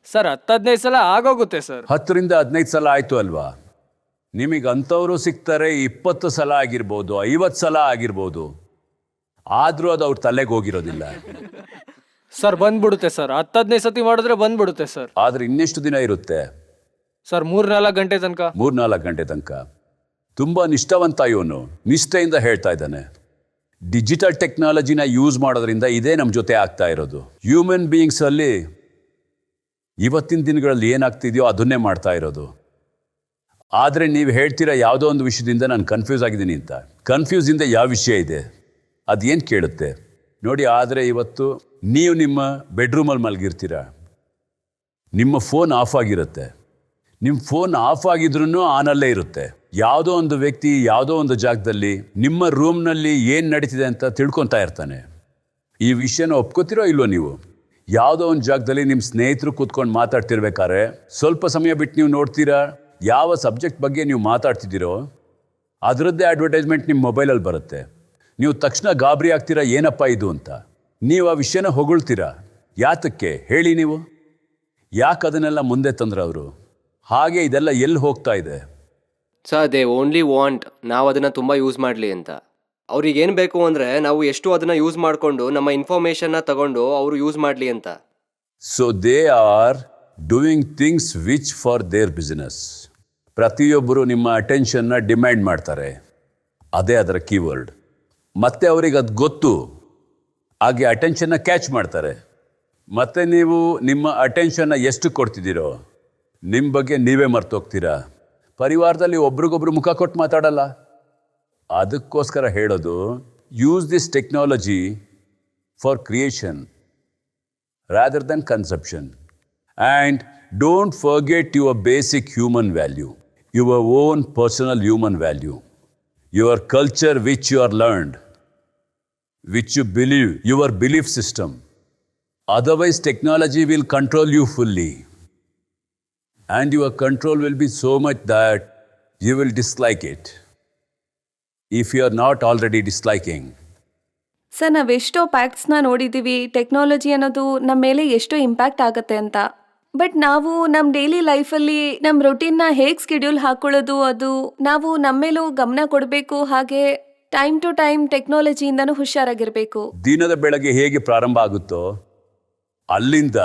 ಸರ್ 10-15 ಸಲ ಆಗೋಗುತ್ತೆ ಸರ್. 10ರಿಂದ 15 ಸಲ ಆಯಿತು ಅಲ್ವಾ? ನಿಮಗೆ ಅಂಥವರು ಸಿಗ್ತಾರೆ 20 ಸಲ ಆಗಿರ್ಬೋದು, 50 ಸಲ ಆಗಿರ್ಬೋದು. ಆದರೂ ಅದು ಅವ್ರ ತಲೆಗೆ ಹೋಗಿರೋದಿಲ್ಲ. ಸರ್ ಬಂದ್ಬಿಡುತ್ತೆ ಸರ್, 10-15 ಸತಿ ಮಾಡಿದ್ರೆ ಬಂದ್ಬಿಡುತ್ತೆ ಸರ್. ಆದರೆ ಇನ್ನೆಷ್ಟು ದಿನ ಇರುತ್ತೆ? ಸರ್ 3-4 ಗಂಟೆ ತನಕ. 3-4 ಗಂಟೆ ತನಕ. ತುಂಬ ನಿಷ್ಠಾವಂತ ಇವನು, ನಿಷ್ಠೆಯಿಂದ ಹೇಳ್ತಾ ಇದ್ದಾನೆ. ಡಿಜಿಟಲ್ ಟೆಕ್ನಾಲಜಿನ ಯೂಸ್ ಮಾಡೋದ್ರಿಂದ ಇದೇ ನಮ್ಮ ಜೊತೆ ಆಗ್ತಾ ಇರೋದು. ಹ್ಯೂಮನ್ ಬೀಯಿಂಗ್ಸಲ್ಲಿ ಇವತ್ತಿನ ದಿನಗಳಲ್ಲಿ ಏನಾಗ್ತಿದೆಯೋ ಅದನ್ನೇ ಮಾಡ್ತಾ ಇರೋದು. ಆದರೆ ನೀವು ಹೇಳ್ತೀರಾ ಯಾವುದೋ ಒಂದು ವಿಷಯದಿಂದ ನಾನು ಕನ್ಫ್ಯೂಸ್ ಆಗಿದ್ದೀನಿ ಅಂತ. ಕನ್ಫ್ಯೂಸಿಂದ ಯಾವ ವಿಷಯ ಇದೆ? ಅದೇನು ಕೇಳುತ್ತೆ ನೋಡಿ. ಆದರೆ ಇವತ್ತು ನೀವು ನಿಮ್ಮ ಬೆಡ್ರೂಮಲ್ಲಿ ಮಲಗಿರ್ತೀರ, ನಿಮ್ಮ ಫೋನ್ ಆಫ್ ಆಗಿರುತ್ತೆ. ನಿಮ್ಮ ಫೋನ್ ಆಫ್ ಆಗಿದ್ರೂ ಆನಲ್ಲೇ ಇರುತ್ತೆ. ಯಾವುದೋ ಒಂದು ವ್ಯಕ್ತಿ ಯಾವುದೋ ಒಂದು ಜಾಗದಲ್ಲಿ ನಿಮ್ಮ ರೂಮ್ನಲ್ಲಿ ಏನು ನಡೀತಿದೆ ಅಂತ ತಿಳ್ಕೊತಾ ಇರ್ತಾನೆ. ಈ ವಿಷಯನ ಒಪ್ಕೋತಿರೋ ಇಲ್ವೋ ನೀವು? ಯಾವುದೋ ಒಂದು ಜಾಗದಲ್ಲಿ ನಿಮ್ಮ ಸ್ನೇಹಿತರು ಕೂತ್ಕೊಂಡು ಮಾತಾಡ್ತಿರ್ಬೇಕಾದ್ರೆ ಸ್ವಲ್ಪ ಸಮಯ ಬಿಟ್ಟು ನೀವು ನೋಡ್ತೀರಾ, ಯಾವ ಸಬ್ಜೆಕ್ಟ್ ಬಗ್ಗೆ ನೀವು ಮಾತಾಡ್ತಿದ್ದೀರೋ ಅದರದ್ದೇ ಅಡ್ವರ್ಟೈಸ್ಮೆಂಟ್ ನಿಮ್ಮ ಮೊಬೈಲಲ್ಲಿ ಬರುತ್ತೆ. ನೀವು ತಕ್ಷಣ ಗಾಬರಿ ಆಗ್ತೀರಾ, ಏನಪ್ಪ ಇದು ಅಂತ. ನೀವು ಆ ವಿಷಯನ ಹೊಗಳ್ತೀರಾ. ಯಾತಕ್ಕೆ ಹೇಳಿ ನೀವು? ಯಾಕೆ ಅದನ್ನೆಲ್ಲ ಮುಂದೆ ತಂದ್ರೆ ಅವರು? ಹಾಗೆ ಇದೆಲ್ಲ ಎಲ್ಲಿ ಹೋಗ್ತಾ ಇದೆ? ಸರ್ ದೇ ಓನ್ಲಿ ವಾಂಟ್ ನಾವು ಅದನ್ನು ತುಂಬ ಯೂಸ್ ಮಾಡಲಿ ಅಂತ. ಅವ್ರಿಗೆ ಏನು ಬೇಕು ಅಂದರೆ ನಾವು ಎಷ್ಟು ಅದನ್ನು ಯೂಸ್ ಮಾಡಿಕೊಂಡು ನಮ್ಮ ಇನ್ಫಾರ್ಮೇಷನ್ನ ತಗೊಂಡು ಅವರು ಯೂಸ್ ಮಾಡಲಿ ಅಂತ. So they are doing things which for their business. ಪ್ರತಿಯೊಬ್ಬರು ನಿಮ್ಮ ಅಟೆನ್ಷನ್ನ ಡಿಮ್ಯಾಂಡ್ ಮಾಡ್ತಾರೆ. ಅದೇ ಅದರ ಕೀವರ್ಡ್. ಮತ್ತೆ ಅವರಿಗೆ ಅದು ಗೊತ್ತು, ಹಾಗೆ ಅಟೆನ್ಷನ್ನ ಕ್ಯಾಚ್ ಮಾಡ್ತಾರೆ. ಮತ್ತು ನೀವು ನಿಮ್ಮ ಅಟೆನ್ಷನ್ನ ಎಷ್ಟು ಕೊಡ್ತಿದ್ದೀರೋ ನಿಮ್ಮ ಬಗ್ಗೆ ನೀವೇ ಮರ್ತೋಗ್ತೀರಾ. ಪರಿವಾರದಲ್ಲಿ ಒಬ್ರಿಗೊಬ್ರು ಮುಖ ಕೊಟ್ಟು ಮಾತಾಡಲ್ಲ. ಅದಕ್ಕೋಸ್ಕರ ಹೇಳೋದು, use this technology for creation rather than consumption. And don't forget your basic human value, your own personal human value, your culture which you are learned, which you believe, your belief system. Otherwise, technology will control you fully. And your control will be so much that you will dislike it, if you are not already disliking. Sir ನಾವೆಷ್ಟೋ ಫ್ಯಾಕ್ಟ್ಸ್ನ ನೋಡಿದ್ದೀವಿ, technology ಅನ್ನೋದು ನಮ್ಮ ಮೇಲೆ ಎಷ್ಟು impact ಆಗುತ್ತೆ ಅಂತ. But ನಾವು ನಮ್ಮ ಡೈಲಿ ಲೈಫಲ್ಲಿ ನಮ್ಮ ರೊಟೀನ್ನ ಹೇಗೆ ಸ್ಕೆಡ್ಯೂಲ್ ಹಾಕೊಳ್ಳೋದು, ಅದು ನಾವು ನಮ್ಮ ಮೇಲೂ ಗಮನ ಕೊಡಬೇಕು. ಹಾಗೆ ಟೈಮ್ ಟು ಟೈಮ್ ಟೆಕ್ನಾಲಜಿಯಿಂದನೂ ಹುಷಾರಾಗಿರಬೇಕು. ದಿನದ ಬೆಳಗ್ಗೆ ಹೇಗೆ ಪ್ರಾರಂಭ ಆಗುತ್ತೋ ಅಲ್ಲಿಂದ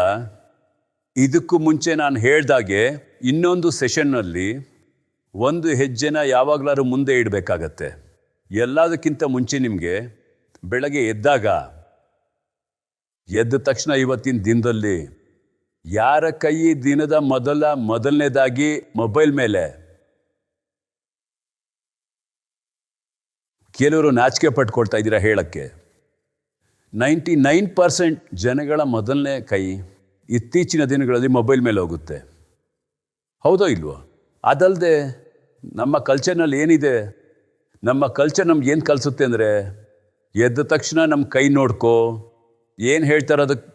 ಇದಕ್ಕೂ ಮುಂಚೆ ನಾನು ಹೇಳ್ದಾಗೆ ಇನ್ನೊಂದು ಸೆಷನ್ನಲ್ಲಿ ಒಂದು ಹೆಜ್ಜೆನ ಯಾವಾಗಲಾದ್ರೂ ಮುಂದೆ ಇಡಬೇಕಾಗತ್ತೆ. ಎಲ್ಲದಕ್ಕಿಂತ ಮುಂಚೆ ನಿಮಗೆ ಬೆಳಗ್ಗೆ ಎದ್ದ ತಕ್ಷಣ ಇವತ್ತಿನ ದಿನದಲ್ಲಿ ಯಾರ ಕೈ ದಿನದ ಮೊದಲನೇದಾಗಿ ಮೊಬೈಲ್ ಮೇಲೆ, ಕೆಲವರು ನಾಚಿಕೆ ಪಟ್ಕೊಳ್ತಾ ಇದ್ದೀರಾ ಹೇಳಕ್ಕೆ, 99% ಜನಗಳ ಮೊದಲನೇ ಕೈ ಇತ್ತೀಚಿನ ದಿನಗಳಲ್ಲಿ ಮೊಬೈಲ್ ಮೇಲೆ ಹೋಗುತ್ತೆ. ಹೌದೋ ಇಲ್ವೋ? ಅದಲ್ಲದೆ ನಮ್ಮ ಕಲ್ಚರ್ನಲ್ಲಿ ಏನಿದೆ, ನಮ್ಮ ಕಲ್ಚರ್ ನಮ್ಗೆ ಏನು ಕಲಿಸುತ್ತೆ ಅಂದರೆ, ಎದ್ದ ತಕ್ಷಣ ನಮ್ಮ ಕೈ ನೋಡ್ಕೋ, ಏನು ಹೇಳ್ತಾರೆ ಅದಕ್ಕೆ?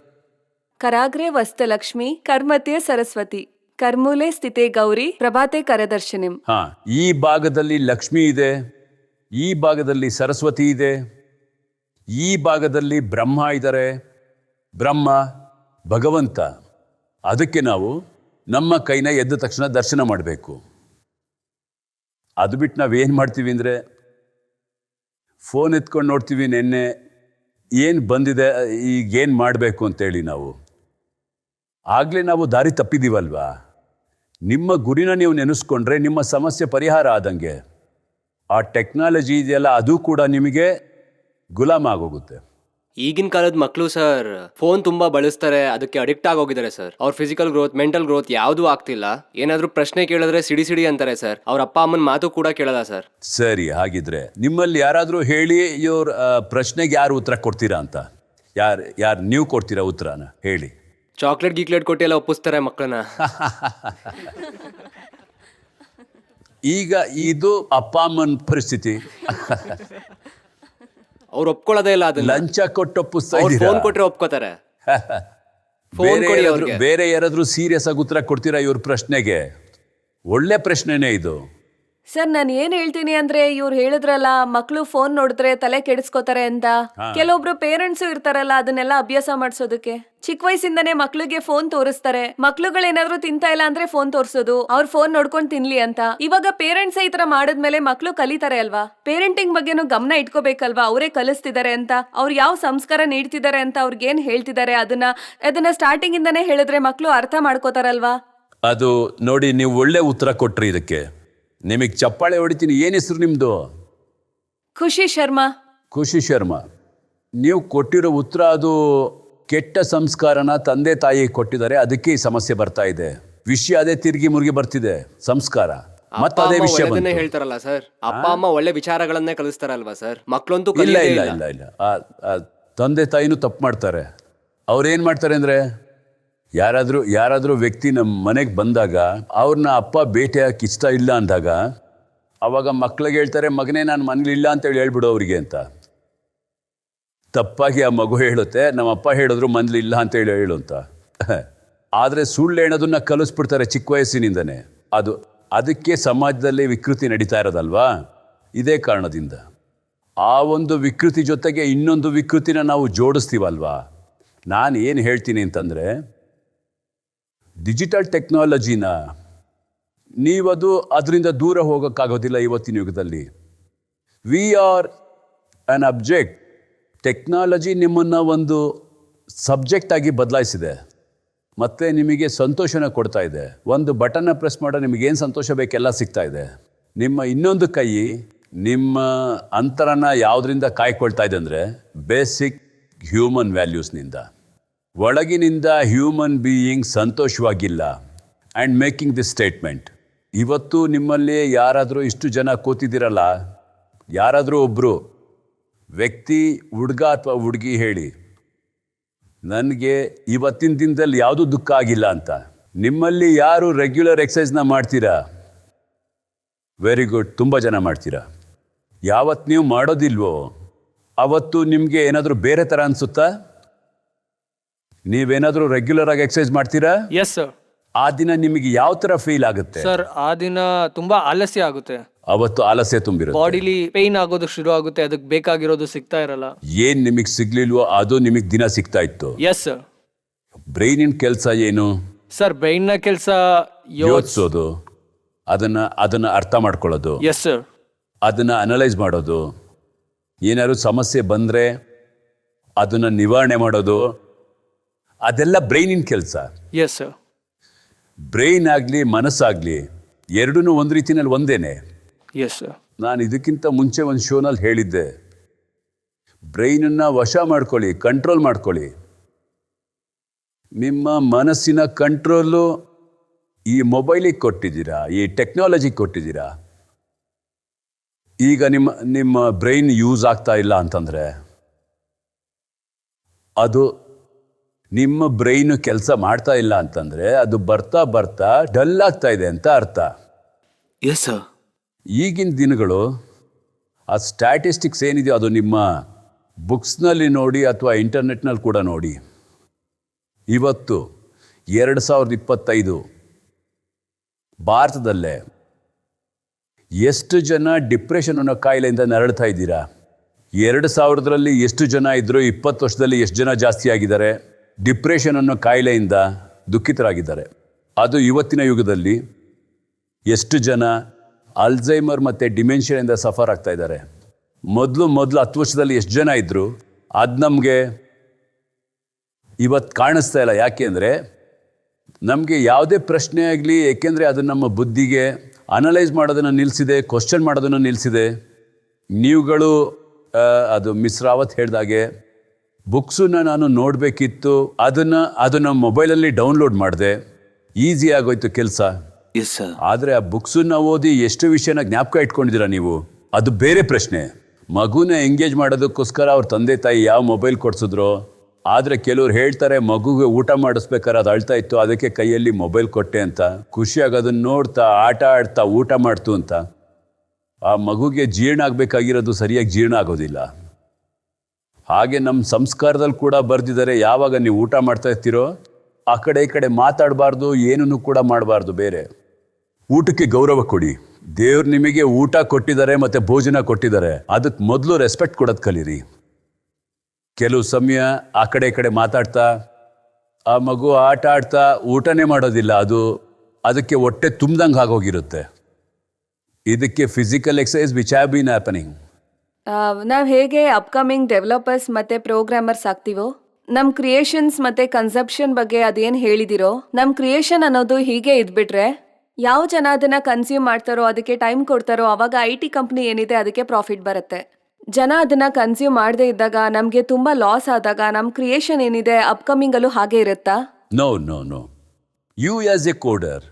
ಕರಾಗ್ರೆ ವಸ್ತಲಕ್ಷ್ಮಿ ಕರ್ಮತೆ ಸರಸ್ವತಿ ಕರ್ಮೂಲೆ ಸ್ಥಿತೆ ಗೌರಿ ಪ್ರಭಾತೆ ಕರದರ್ಶನಿಂ. ಈ ಭಾಗದಲ್ಲಿ ಲಕ್ಷ್ಮಿ ಇದೆ, ಈ ಭಾಗದಲ್ಲಿ ಸರಸ್ವತಿ ಇದೆ, ಈ ಭಾಗದಲ್ಲಿ ಬ್ರಹ್ಮ ಇದ್ದಾರೆ. ಬ್ರಹ್ಮ ಭಗವಂತ. ಅದಕ್ಕೆ ನಾವು ನಮ್ಮ ಕೈನ ಎದ್ದ ತಕ್ಷಣ ದರ್ಶನ ಮಾಡಬೇಕು. ಅದು ಬಿಟ್ಟು ನಾವೇನು ಮಾಡ್ತೀವಿ ಅಂದರೆ, ಫೋನ್ ಎತ್ಕೊಂಡು ನೋಡ್ತೀವಿ, ನೆನ್ನೆ ಏನು ಬಂದಿದೆ, ಈಗೇನು ಮಾಡಬೇಕು ಅಂತೇಳಿ ನಾವು ಆಗಲೇ ನಾವು ದಾರಿ ತಪ್ಪಿದ್ದೀವಲ್ವಾ? ನಿಮ್ಮ ಗುರಿನ ನೀವು ನೆನೆಸ್ಕೊಂಡ್ರೆ ನಿಮ್ಮ ಸಮಸ್ಯೆ ಪರಿಹಾರ ಆದಂಗೆ. ಆ ಟೆಕ್ನಾಲಜಿ ಇದೆಯಲ್ಲ, ಅದು ಕೂಡ ನಿಮಗೆ ಗುಲಾಮ ಆಗೋಗುತ್ತೆ. ಈಗಿನ ಕಾಲದ ಮಕ್ಕಳು ಸರ್ ಫೋನ್ ತುಂಬ ಬಳಸ್ತಾರೆ, ಅದಕ್ಕೆ ಅಡಿಕ್ಟ್ ಆಗೋಗಿದ್ದಾರೆ ಸರ್. ಅವ್ರ ಫಿಸಿಕಲ್ ಗ್ರೋತ್, ಮೆಂಟಲ್ ಗ್ರೋತ್ ಯಾವುದೂ ಆಗ್ತಿಲ್ಲ. ಏನಾದರೂ ಪ್ರಶ್ನೆ ಕೇಳಿದ್ರೆ ಸಿಡಿ ಅಂತಾರೆ ಸರ್. ಅವ್ರ ಅಪ್ಪ ಅಮ್ಮನ ಮಾತು ಕೂಡ ಕೇಳಲ್ಲ ಸರ್. ಸರಿ, ಹಾಗಿದ್ರೆ ನಿಮ್ಮಲ್ಲಿ ಯಾರಾದರೂ ಹೇಳಿ, ಇವ್ರ ಪ್ರಶ್ನೆಗೆ ಯಾರು ಉತ್ತರ ಕೊಡ್ತೀರಾ ಅಂತ. ಯಾರು ನೀವು ಕೊಡ್ತೀರಾ ಉತ್ತರನ? ಹೇಳಿ. ಚಾಕ್ಲೇಟ್ ಗೀಕ್ಲೇಟ್ ಕೊಟ್ಟು ಎಲ್ಲ ಒಪ್ಪಿಸ್ತಾರೆ ಮಕ್ಕಳನ್ನ. ಈಗ ಇದು ಅಪ್ಪ ಅಮ್ಮನ ಪರಿಸ್ಥಿತಿ. ಅವ್ರು ಒಪ್ಕೊಳ್ಳೋದೇ ಇಲ್ಲ. ಅದನ್ನ ಲಂಚ ಕೊಟ್ಟು ಒಪ್ಪಿಸ್ತಾ ಫೋನ್ ಇದ್ದೀರಾ? ಕೊಟ್ರೆ ಒಪ್ಕೋತಾರೆ. ಫೋನ್ ಕೊಡಿ ಅವ್ರಿಗೆ. ಬೇರೆ ಯಾರಾದ್ರೂ ಸೀರಿಯಸ್ ಆಗಿ ಉತ್ತರ ಕೊಡ್ತೀರಾ ಇವ್ರ ಪ್ರಶ್ನೆಗೆ? ಒಳ್ಳೆ ಪ್ರಶ್ನೆನೇ ಇದು. ಸರ್ ನಾನು ಏನ್ ಹೇಳ್ತೀನಿ ಅಂದ್ರೆ ಇವ್ರು ಹೇಳಿದ್ರಲ್ಲ ಮಕ್ಳು ಫೋನ್ ನೋಡಿದ್ರೆ ತಲೆ ಕೆಡಿಸ್ಕೋತಾರೆ ಅಂತ. ಕೆಲವೊಬ್ರು ಪೇರೆಂಟ್ಸ್ ಇರ್ತಾರಲ್ಲ ಅದನ್ನೆಲ್ಲ ಅಭ್ಯಾಸ ಮಾಡ್ಸೋದಕ್ಕೆ ಚಿಕ್ಕ ವಯಸ್ಸಿಂದಾನೇ ಮಕ್ಳಿಗೆ ಫೋನ್ ತೋರಿಸ್ತಾರೆ. ಮಕ್ಳುಗಳೇನಾದ್ರೂ ತಿಂತಾ ಇಲ್ಲ ಅಂದ್ರೆ ಫೋನ್ ತೋರ್ಸೋದು, ಅವ್ರ ಫೋನ್ ನೋಡ್ಕೊಂಡ್ ತಿನ್ಲಿ ಅಂತ. ಇವಾಗ ಪೇರೆಂಟ್ಸ್ ಈ ತರ ಮಾಡಿದ್ಮೇಲೆ ಮಕ್ಳು ಕಲಿತಾರೆ ಅಲ್ವಾ. ಪೇರೆಂಟಿಂಗ್ ಬಗ್ಗೆನೂ ಗಮನ ಇಟ್ಕೋಬೇಕಲ್ವಾ. ಅವರೇ ಕಲಿಸ್ತಿದ್ದಾರೆ ಅಂತ, ಅವ್ರು ಯಾವ ಸಂಸ್ಕಾರ ನೀಡ್ತಿದ್ದಾರೆ ಅಂತ, ಅವ್ರಿಗೇನ್ ಹೇಳ್ತಿದ್ದಾರೆ ಅದನ್ನ ಸ್ಟಾರ್ಟಿಂಗ್ ಇಂದಾನೇ ಹೇಳಿದ್ರೆ ಮಕ್ಳು ಅರ್ಥ ಮಾಡ್ಕೋತಾರಲ್ವಾ. ಅದು ನೋಡಿ, ನೀವು ಒಳ್ಳೆ ಉತ್ತರ ಕೊಟ್ರಿ ಇದಕ್ಕೆ. ನಿಮಗೆ ಚಪ್ಪಾಳೆ ಹೊಡಿತೀನಿ. ಏನು ಹೆಸರು ನಿಮ್ಮದು? ಖುಷಿ ಶರ್ಮಾ. ಖುಷಿ ಶರ್ಮಾ. ನೀವು ಕೊಟ್ಟಿರೋ ಉತ್ತರ ಅದು ಕೆಟ್ಟ ಸಂಸ್ಕಾರನ ತಂದೆ ತಾಯಿ ಕೊಟ್ಟಿದ್ದಾರೆ, ಅದಕ್ಕೆ ಈ ಸಮಸ್ಯೆ ಬರ್ತಾ ಇದೆ. ವಿಷಯ ಅದೇ ತಿರುಗಿ ಮುರುಗಿ ಬರ್ತಿದೆ, ಸಂಸ್ಕಾರ ಮತ್ತೆ ಅದೇ ವಿಷಯ ಒಳ್ಳೆದನ್ನೇ ಹೇಳ್ತಾರಲ್ಲ ಸರ್. ಅಪ್ಪ ಅಮ್ಮ ಒಳ್ಳೆ ವಿಚಾರಗಳನ್ನೇ ಕಲಿಸ್ತಾರಲ್ವಾ ಸರ್. ಮಕ್ಳಂತೂ ಇಲ್ಲ ಕಲಿಯೋದೇ ಇಲ್ಲ ಇಲ್ಲ. ಇಲ್ಲ ಇಲ್ಲ ತಂದೆ ತಾಯಿನೂ ತಪ್ಪು ಮಾಡ್ತಾರೆ. ಅವ್ರೇನು ಮಾಡ್ತಾರೆ ಅಂದರೆ, ಯಾರಾದರೂ ವ್ಯಕ್ತಿ ನಮ್ಮ ಮನೆಗೆ ಬಂದಾಗ ಅವ್ರನ್ನ ಅಪ್ಪ ಭೇಟಿ ಹಾಕಿ ಇಷ್ಟ ಇಲ್ಲ ಅಂದಾಗ ಅವಾಗ ಮಕ್ಳಿಗೆ ಹೇಳ್ತಾರೆ, ಮಗನೇ ನಾನು ಮನೇಲಿ ಇಲ್ಲ ಅಂತೇಳಿ ಹೇಳ್ಬಿಡು ಅವರಿಗೆ ಅಂತ. ತಪ್ಪಾಗಿ ಆ ಮಗು ಹೇಳುತ್ತೆ, ನಮ್ಮ ಅಪ್ಪ ಹೇಳಿದ್ರು ಮನೇಲಿ ಇಲ್ಲ ಅಂತೇಳಿ ಹೇಳು ಅಂತ. ಆದರೆ ಸುಳ್ಳು ಹೇಳೋದನ್ನ ಕಲಿಸ್ಬಿಡ್ತಾರೆ ಚಿಕ್ಕ ವಯಸ್ಸಿನಿಂದನೇ. ಅದಕ್ಕೆ ಸಮಾಜದಲ್ಲಿ ವಿಕೃತಿ ನಡೀತಾ ಇರೋದಲ್ವಾ. ಇದೇ ಕಾರಣದಿಂದ ಆ ಒಂದು ವಿಕೃತಿ ಜೊತೆಗೆ ಇನ್ನೊಂದು ವಿಕೃತಿನ ನಾವು ಜೋಡಿಸ್ತೀವಲ್ವಾ. ನಾನು ಏನು ಹೇಳ್ತೀನಿ ಅಂತಂದರೆ, ಡಿಜಿಟಲ್ ಟೆಕ್ನಾಲಜಿನ ನೀವದು ಅದರಿಂದ ದೂರ ಹೋಗೋಕ್ಕಾಗೋದಿಲ್ಲ ಇವತ್ತಿನ ಯುಗದಲ್ಲಿ. We are on object. Technology ನಿಮ್ಮನ್ನು ಒಂದು ಸಬ್ಜೆಕ್ಟ್ ಆಗಿ ಬದಲಾಯಿಸಿದೆ ಮತ್ತು ನಿಮಗೆ ಸಂತೋಷನ ಕೊಡ್ತಾ ಇದೆ. ಒಂದು ಬಟನ್ನ ಪ್ರೆಸ್ ಮಾಡೋ ನಿಮಗೇನು ಸಂತೋಷ ಬೇಕೆಲ್ಲ ಸಿಗ್ತಾ ಇದೆ. ನಿಮ್ಮ ಇನ್ನೊಂದು ಕೈ ನಿಮ್ಮ ಅಂತರನ ಯಾವುದರಿಂದ ಕಾಯ್ಕೊಳ್ತಾ ಇದೆ ಅಂದರೆ, ಬೇಸಿಕ್ ಹ್ಯೂಮನ್ ವ್ಯಾಲ್ಯೂಸ್ನಿಂದ. ಒಳಗಿನಿಂದ ಹ್ಯೂಮನ್ ಬೀಯಿಂಗ್ ಸಂತೋಷವಾಗಿಲ್ಲ. ಆ್ಯಂಡ್ ಮೇಕಿಂಗ್ ದಿಸ್ ಸ್ಟೇಟ್ಮೆಂಟ್, ಇವತ್ತು ನಿಮ್ಮಲ್ಲಿ ಯಾರಾದರೂ ಇಷ್ಟು ಜನ ಕೂತಿದ್ದೀರಲ್ಲ, ಯಾರಾದರೂ ಒಬ್ಬರು ವ್ಯಕ್ತಿ, ಹುಡುಗ ಅಥವಾ ಹುಡುಗಿ ಹೇಳಿ, ನನಗೆ ಇವತ್ತಿನ ದಿನದಲ್ಲಿ ಯಾವುದೂ ದುಃಖ ಆಗಿಲ್ಲ ಅಂತ. ನಿಮ್ಮಲ್ಲಿ ಯಾರು ರೆಗ್ಯುಲರ್ ಎಕ್ಸಸೈಸ್ನ ಮಾಡ್ತೀರಾ? ವೆರಿ ಗುಡ್, ತುಂಬ ಜನ ಮಾಡ್ತೀರಾ. ಯಾವತ್ತು ನೀವು ಮಾಡೋದಿಲ್ವೋ ಅವತ್ತು ನಿಮಗೆ ಏನಾದರೂ ಬೇರೆ ಥರ ಅನಿಸುತ್ತಾ? ನೀವೇನಾದರೂ ರೆಗ್ಯುಲರ್ ಆಗಿ ಎಕ್ಸಸೈಸ್ ಮಾಡ್ತೀರಾ? Yes sir. ಆ ದಿನ ನಿಮಗೆ ಯಾವ ಥರ ಫೀಲ್ ಆಗುತ್ತೆ? ಸರ್ ಆ ದಿನ ತುಂಬಾ ಆಲಸ್ಯ ಆಗುತ್ತೆ. ಅವತ್ತು ಆಲಸ್ಯ ತುಂಬಿರುತ್ತೆ. ಬಾಡಿಲಿ ಪೇನ್ ಆಗೋದು ಶುರು ಆಗುತ್ತೆ, ಅದಕ್ಕೆ ಬೇಕಾಗಿರೋದು ಸಿಗ್ತಾ ಇರಲ್ಲ. ಏನು ನಿಮಗೆ ಸಿಗ್ಲಿಲ್ವೋ ಅದು ನಿಮಗೆ ದಿನ ಸಿಗ್ತಾ ಇತ್ತು. Yes sir. ಬ್ರೈನಿನ ಕೆಲಸ ಏನು? ಸರ್ ಬ್ರೈನ್ನ ಕೆಲಸ ಯೋಚಿಸೋದು, ಅದನ್ನು ಅರ್ಥ ಮಾಡ್ಕೊಳ್ಳೋದು, ಎಸ್ ಸರ್, ಅದನ್ನು ಅನಲೈಸ್ ಮಾಡೋದು, ಏನಾದ್ರು ಸಮಸ್ಯೆ ಬಂದರೆ ಅದನ್ನು ನಿವಾರಣೆ ಮಾಡೋದು, ಅದೆಲ್ಲ ಬ್ರೈನಿನ ಕೆಲಸ. Yes sir. ಬ್ರೈನ್ ಆಗಲಿ ಮನಸ್ಸಾಗಲಿ ಎರಡೂ ಒಂದು ರೀತಿಯಲ್ಲಿ ಒಂದೇನೆ. Yes sir. ನಾನು ಇದಕ್ಕಿಂತ ಮುಂಚೆ ಒಂದು ಶೋನಲ್ಲಿ ಹೇಳಿದ್ದೆ, ಬ್ರೈನನ್ನು ವಶ ಮಾಡ್ಕೊಳ್ಳಿ, ಕಂಟ್ರೋಲ್ ಮಾಡ್ಕೊಳ್ಳಿ. ನಿಮ್ಮ ಮನಸ್ಸಿನ ಕಂಟ್ರೋಲು ಈ ಮೊಬೈಲಿಗೆ ಕೊಟ್ಟಿದ್ದೀರಾ, ಈ ಟೆಕ್ನಾಲಜಿಗೆ ಕೊಟ್ಟಿದ್ದೀರಾ. ಈಗ ನಿಮ್ಮ ಬ್ರೈನ್ ಯೂಸ್ ಆಗ್ತಾ ಇಲ್ಲ ಅಂತಂದರೆ ಅದು ನಿಮ್ಮ ಬ್ರೈನು ಕೆಲಸ ಮಾಡ್ತಾ ಇಲ್ಲ ಅಂತಂದರೆ ಅದು ಬರ್ತಾ ಬರ್ತಾ ಡಲ್ ಆಗ್ತಾ ಇದೆ ಅಂತ ಅರ್ಥ. Yes sir. ಈಗಿನ ದಿನಗಳು ಆ ಸ್ಟ್ಯಾಟಿಸ್ಟಿಕ್ಸ್ ಏನಿದೆಯೋ ಅದು ನಿಮ್ಮ ಬುಕ್ಸ್ನಲ್ಲಿ ನೋಡಿ ಅಥವಾ ಇಂಟರ್ನೆಟ್ನಲ್ಲಿ ಕೂಡ ನೋಡಿ. ಇವತ್ತು 2025 ಭಾರತದಲ್ಲೇ ಎಷ್ಟು ಜನ ಡಿಪ್ರೆಷನ್ ಅನ್ನೋ ಕಾಯಿಲೆಯಿಂದ ನರಳ್ತಾ ಇದ್ದೀರಾ? 2000ರಲ್ಲಿ ಎಷ್ಟು ಜನ ಇದ್ದರು, 20 ವರ್ಷದಲ್ಲಿ ಎಷ್ಟು ಜನ ಜಾಸ್ತಿ ಆಗಿದ್ದಾರೆ ಡಿಪ್ರೆಷನ್ ಅನ್ನೋ ಕಾಯಿಲೆಯಿಂದ ದುಃಖಿತರಾಗಿದ್ದಾರೆ? ಅದು ಇವತ್ತಿನ ಯುಗದಲ್ಲಿ ಎಷ್ಟು ಜನ ಅಲ್ಝೈಮರ್ ಮತ್ತು ಡಿಮೆನ್ಷಿಯಾದಿಂದ ಸಫರ್ ಆಗ್ತಾ ಇದ್ದಾರೆ? ಮೊದಲು 10 ವರ್ಷದಲ್ಲಿ ಎಷ್ಟು ಜನ ಇದ್ದರು, ಅದು ನಮಗೆ ಇವತ್ತು ಕಾಣಿಸ್ತಾ ಇಲ್ಲ. ಯಾಕೆ ಅಂದರೆ ನಮಗೆ ಯಾವುದೇ ಪ್ರಶ್ನೆ ಆಗಲಿ, ಏಕೆಂದರೆ ಅದು ನಮ್ಮ ಬುದ್ಧಿಗೆ ಅನಲೈಸ್ ಮಾಡೋದನ್ನು ನಿಲ್ಲಿಸಿದೆ, ಕ್ವಶನ್ ಮಾಡೋದನ್ನು ನಿಲ್ಲಿಸಿದೆ. ನೀವುಗಳು ಅದು ಮಿಸ್ ರಾವತ್ ಹೇಳ್ದಾಗೆ ಬುಕ್ಸನ್ನು ನಾನು ನೋಡಬೇಕಿತ್ತು, ಅದನ್ನು ಮೊಬೈಲಲ್ಲಿ ಡೌನ್ಲೋಡ್ ಮಾಡಿದೆ, ಈಸಿ ಆಗೋಯ್ತು ಕೆಲಸ. Yes sir. ಆದರೆ ಆ ಬುಕ್ಸನ್ನು ಓದಿ ಎಷ್ಟು ವಿಷಯನ ಜ್ಞಾಪಕ ಇಟ್ಕೊಂಡಿದ್ದೀರಾ ನೀವು? ಅದು ಬೇರೆ ಪ್ರಶ್ನೆ. ಮಗುನ ಎಂಗೇಜ್ ಮಾಡೋದಕ್ಕೋಸ್ಕರ ಅವ್ರ ತಂದೆ ತಾಯಿ ಯಾವ ಮೊಬೈಲ್ ಕೊಡಿಸಿದ್ರು. ಆದರೆ ಕೆಲವ್ರು ಹೇಳ್ತಾರೆ ಮಗುಗೆ ಊಟ ಮಾಡಿಸ್ಬೇಕಾದ್ರೆ ಅದು ಅಳ್ತಾ ಇತ್ತು, ಅದಕ್ಕೆ ಕೈಯಲ್ಲಿ ಮೊಬೈಲ್ ಕೊಟ್ಟೆ ಅಂತ. ಖುಷಿಯಾಗಿ ಅದನ್ನು ನೋಡ್ತಾ ಆಟ ಆಡ್ತಾ ಊಟ ಮಾಡ್ತು ಅಂತ. ಆ ಮಗುಗೆ ಜೀರ್ಣ ಆಗಬೇಕಾಗಿರೋದು ಸರಿಯಾಗಿ ಜೀರ್ಣ ಆಗೋದಿಲ್ಲ. ಹಾಗೆ ನಮ್ಮ ಸಂಸ್ಕಾರದಲ್ಲಿ ಕೂಡ ಬರೆದಿದ್ದಾರೆ, ಯಾವಾಗ ನೀವು ಊಟ ಮಾಡ್ತಾ ಇರ್ತೀರೋ ಆ ಕಡೆ ಈ ಕಡೆ ಮಾತಾಡಬಾರ್ದು, ಏನನ್ನು ಕೂಡ ಮಾಡಬಾರ್ದು ಬೇರೆ. ಊಟಕ್ಕೆ ಗೌರವ ಕೊಡಿ. ದೇವ್ರು ನಿಮಗೆ ಊಟ ಕೊಟ್ಟಿದ್ದಾರೆ ಮತ್ತು ಭೋಜನ ಕೊಟ್ಟಿದ್ದಾರೆ, ಅದಕ್ಕೆ ಮೊದಲು ರೆಸ್ಪೆಕ್ಟ್ ಕೊಡೋದು ಕಲೀರಿ. ಕೆಲವು ಸಮಯ ಆ ಕಡೆ ಈ ಕಡೆ ಮಾತಾಡ್ತಾ ಆ ಮಗು ಆಟ ಆಡ್ತಾ ಊಟನೇ ಮಾಡೋದಿಲ್ಲ, ಅದಕ್ಕೆ ಹೊಟ್ಟೆ ತುಂಬ್ದಂಗೆ ಆಗೋಗಿರುತ್ತೆ. ಇದಕ್ಕೆ physical exercise which have been happening. ನಾವು ಹೇಗೆ ಅಪ್ಕಮಿಂಗ್ ಡೆವಲಪರ್ಸ್ ಮತ್ತೆ ಪ್ರೋಗ್ರಾಮರ್ಸ್ ಆಗ್ತೀವೋ, ನಮ್ಮ ಕ್ರಿಯೇಷನ್ಸ್ ಮತ್ತೆ ಕನ್ಸಪ್ಷನ್ ಬಗ್ಗೆ ಅದೇನು ಹೇಳಿದಿರೋ, ನಮ್ಮ ಕ್ರಿಯೇಷನ್ ಅನ್ನೋದು ಹೀಗೆ ಇದ್ಬಿಟ್ರೆ ಯಾವ ಜನ ಅದನ್ನ ಕನ್ಸ್ಯೂಮ್ ಮಾಡ್ತಾರೋ, ಅದಕ್ಕೆ ಟೈಮ್ ಕೊಡ್ತಾರೋ, ಅವಾಗ IT ಕಂಪ್ನಿ ಏನಿದೆ ಅದಕ್ಕೆ ಪ್ರಾಫಿಟ್ ಬರುತ್ತೆ. ಜನ ಅದನ್ನ ಕನ್ಸ್ಯೂಮ್ ಮಾಡದೇ ಇದ್ದಾಗ, ನಮಗೆ ತುಂಬಾ ಲಾಸ್ ಆದಾಗ, ನಮ್ಮ ಕ್ರಿಯೇಷನ್ ಏನಿದೆ ಅಪ್ಕಮಿಂಗ್ ಅಲ್ಲೂ ಹಾಗೆ ಇರುತ್ತಾ? No no no. You as a coder,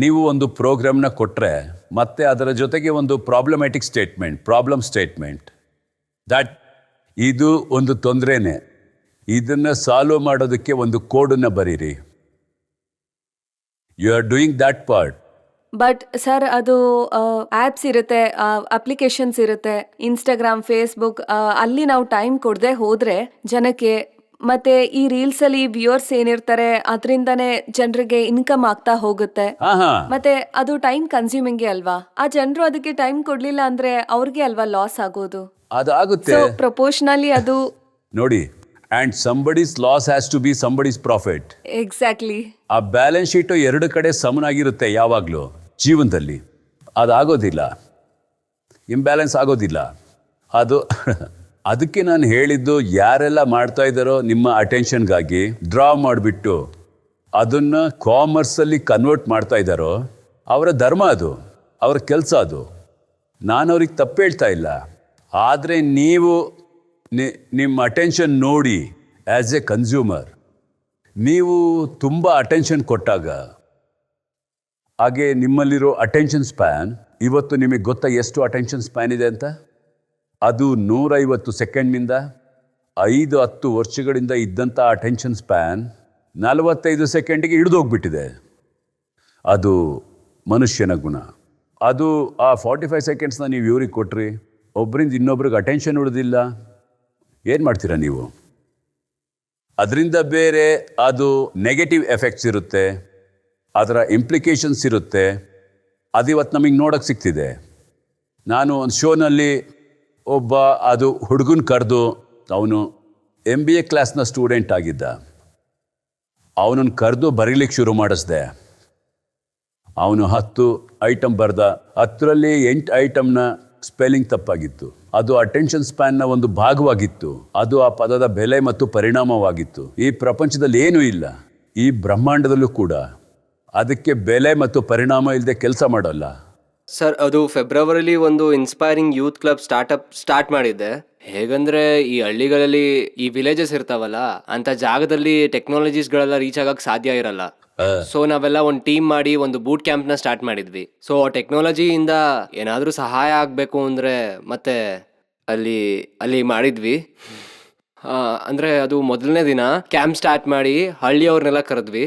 ನೀವು ಒಂದು ಪ್ರೋಗ್ರಾಮ್ನ ಕೊಟ್ಟರೆ ಮತ್ತೆ ಅದರ ಜೊತೆಗೆ ಒಂದು ಪ್ರಾಬ್ಲಮ್ ಸ್ಟೇಟ್ಮೆಂಟ್ ದಟ್ ಇದು ಒಂದು ತೊಂದರೆನೇ, ಇದನ್ನು ಸಾಲ್ವ್ ಮಾಡೋದಕ್ಕೆ ಒಂದು ಕೋಡನ್ನು ಬರೀರಿ. You are doing that part. But sir, ಅದು ಆ್ಯಪ್ಸ್ ಇರುತ್ತೆ, ಅಪ್ಲಿಕೇಶನ್ಸ್ ಇರುತ್ತೆ, ಇನ್ಸ್ಟಾಗ್ರಾಮ್, ಫೇಸ್ಬುಕ್, ಅಲ್ಲಿ ನಾವು ಟೈಮ್ ಕೊಡದೆ ಹೋದ್ರೆ ಜನಕ್ಕೆ, ಮತ್ತೆ ಈ ರೀಲ್ಸ್ ಅಲ್ಲಿ ವ್ಯೂವರ್ಸ್ ಏನಿರ್ತಾರೆ ಅದರಿಂದನೇ ಜನರಿಗೆ ಇನ್ಕಮ್ ಆಗ್ತಾ ಹೋಗುತ್ತೆ. ಮತ್ತೆ ಅದು ಟೈಮ್ ಕನ್ಸ್ಯೂಮಿಂಗ್ ಅಲ್ವಾ? ಆ ಜನರು ಅದಕ್ಕೆ ಟೈಮ್ ಕೊಡ್ಲಿಲ್ಲ ಅಂದ್ರೆ ಅವ್ರಿಗೆ ಅಲ್ವಾ ಲಾಸ್ ಆಗೋದು? ಅದಾಗುತ್ತೆ. ಪ್ರಪೋರ್ಷನಲಿ ಅದು ನೋಡಿ, and somebody's loss has to be somebody's profit. Exactly. ಆ ಬ್ಯಾಲೆನ್ಸ್ ಶೀಟು ಎರಡು ಕಡೆ ಸಮನಾಗಿರುತ್ತೆ ಯಾವಾಗಲೂ ಜೀವನದಲ್ಲಿ. ಅದಾಗೋದಿಲ್ಲ, ಇಂಬ್ಯಾಲೆನ್ಸ್ ಆಗೋದಿಲ್ಲ. ಅದಕ್ಕೆ ನಾನು ಹೇಳಿದ್ದು, ಯಾರೆಲ್ಲ ಮಾಡ್ತಾ ಇದ್ದಾರೋ ನಿಮ್ಮ ಅಟೆನ್ಷನ್ಗಾಗಿ ಡ್ರಾ ಮಾಡಿಬಿಟ್ಟು ಅದನ್ನು ಕಾಮರ್ಸಲ್ಲಿ ಕನ್ವರ್ಟ್ ಮಾಡ್ತಾ ಇದ್ದಾರೋ ಅವರ ಧರ್ಮ ಅದು, ಅವರ ಕೆಲಸ ಅದು. ನಾನು ಅವ್ರಿಗೆ ತಪ್ಪು ಹೇಳ್ತಾ ಇಲ್ಲ. ಆದರೆ ನೀವು ನಿಮ್ಮ ಅಟೆನ್ಷನ್ ನೋಡಿ, ಆ್ಯಸ್ ಎ ಕನ್ಸ್ಯೂಮರ್ ನೀವು ತುಂಬ ಅಟೆನ್ಷನ್ ಕೊಟ್ಟಾಗ, ಹಾಗೆ ನಿಮ್ಮಲ್ಲಿರೋ ಅಟೆನ್ಷನ್ ಸ್ಪ್ಯಾನ್, ಇವತ್ತು ನಿಮಗೆ ಗೊತ್ತಾ ಎಷ್ಟು ಅಟೆನ್ಷನ್ ಸ್ಪ್ಯಾನ್ ಇದೆ ಅಂತ? ಅದು 150 ಸೆಕೆಂಡ್ನಿಂದ 5-10 ವರ್ಷಗಳಿಂದ ಇದ್ದಂಥ ಅಟೆನ್ಷನ್ ಸ್ಪ್ಯಾನ್ 45 ಸೆಕೆಂಡಿಗೆ ಹಿಡಿದೋಗ್ಬಿಟ್ಟಿದೆ. ಅದು ಮನುಷ್ಯನ ಗುಣ. ಅದು ಆ 45 ಸೆಕೆಂಡ್ಸ್ನ ನೀವು ಇವ್ರಿಗೆ ಕೊಟ್ರಿ, ಒಬ್ಬರಿಂದ ಇನ್ನೊಬ್ರಿಗೆ ಅಟೆನ್ಷನ್ ಉಳಿದಿಲ್ಲ, ಏನು ಮಾಡ್ತೀರಾ ನೀವು? ಅದರಿಂದ ಬೇರೆ ಅದು ನೆಗೆಟಿವ್ ಎಫೆಕ್ಟ್ಸ್ ಇರುತ್ತೆ, ಅದರ ಇಂಪ್ಲಿಕೇಶನ್ಸ್ ಇರುತ್ತೆ. ಅದಿವತ್ತು ನಮಗೆ ನೋಡೋಕ್ಕೆ ಸಿಗ್ತಿದೆ. ನಾನು ಒಂದು ಶೋನಲ್ಲಿ ಅದು ಹುಡುಗನ ಕರೆದು, ಅವನು MBA ಕ್ಲಾಸ್ನ ಸ್ಟೂಡೆಂಟ್ ಆಗಿದ್ದ, ಅವನನ್ನು ಕರೆದು ಬರೀಲಿಕ್ಕೆ ಶುರು ಮಾಡಿಸ್ದೆ. ಅವನು 10 ಐಟಮ್ ಬರ್ದ, 10ರಲ್ಲಿ 8 ಐಟಮ್ನ ಸ್ಪೆಲ್ಲಿಂಗ್ ತಪ್ಪಾಗಿತ್ತು. ಅದು ಅಟೆನ್ಷನ್ ಸ್ಪ್ಯಾನ್ನ ಒಂದು ಭಾಗವಾಗಿತ್ತು. ಅದು ಆ ಪದದ ಬೆಲೆ ಮತ್ತು ಪರಿಣಾಮವಾಗಿತ್ತು. ಈ ಪ್ರಪಂಚದಲ್ಲಿ ಏನೂ ಇಲ್ಲ, ಈ ಬ್ರಹ್ಮಾಂಡದಲ್ಲೂ ಕೂಡ ಅದಕ್ಕೆ ಬೆಲೆ ಮತ್ತು ಪರಿಣಾಮ ಇಲ್ಲದೆ ಕೆಲಸ ಮಾಡೋಲ್ಲ. ಸರ್, ಅದು ಫೆಬ್ರವರಿಲಿ ಒಂದು ಇನ್ಸ್ಪೈರಿಂಗ್ ಯೂತ್ ಕ್ಲಬ್ ಸ್ಟಾರ್ಟ್ ಮಾಡಿದ್ದೆ. ಹೇಗಂದ್ರೆ, ಈ ಹಳ್ಳಿಗಳಲ್ಲಿ ಈ ವಿಲೇಜಸ್ ಇರ್ತಾವಲ್ಲ, ಅಂತ ಜಾಗದಲ್ಲಿ ಟೆಕ್ನಾಲಜೀಸ್ಗಳೆಲ್ಲ ರೀಚ್ ಆಗಕ್ಕೆ ಸಾಧ್ಯ ಇರಲ್ಲ. ಸೊ ನಾವೆಲ್ಲ ಒಂದು ಟೀಮ್ ಮಾಡಿ ಒಂದು ಬೂಟ್ ಕ್ಯಾಂಪ್ನ ಸ್ಟಾರ್ಟ್ ಮಾಡಿದ್ವಿ. ಸೊ ಟೆಕ್ನಾಲಜಿಯಿಂದ ಏನಾದರೂ ಸಹಾಯ ಆಗಬೇಕು ಅಂದರೆ ಮತ್ತೆ ಅಲ್ಲಿ ಮಾಡಿದ್ವಿ. ಅಂದರೆ ಅದು ಮೊದಲನೇ ದಿನ ಕ್ಯಾಂಪ್ ಸ್ಟಾರ್ಟ್ ಮಾಡಿ ಹಳ್ಳಿಯವ್ರನ್ನೆಲ್ಲ ಕರೆದ್ವಿ.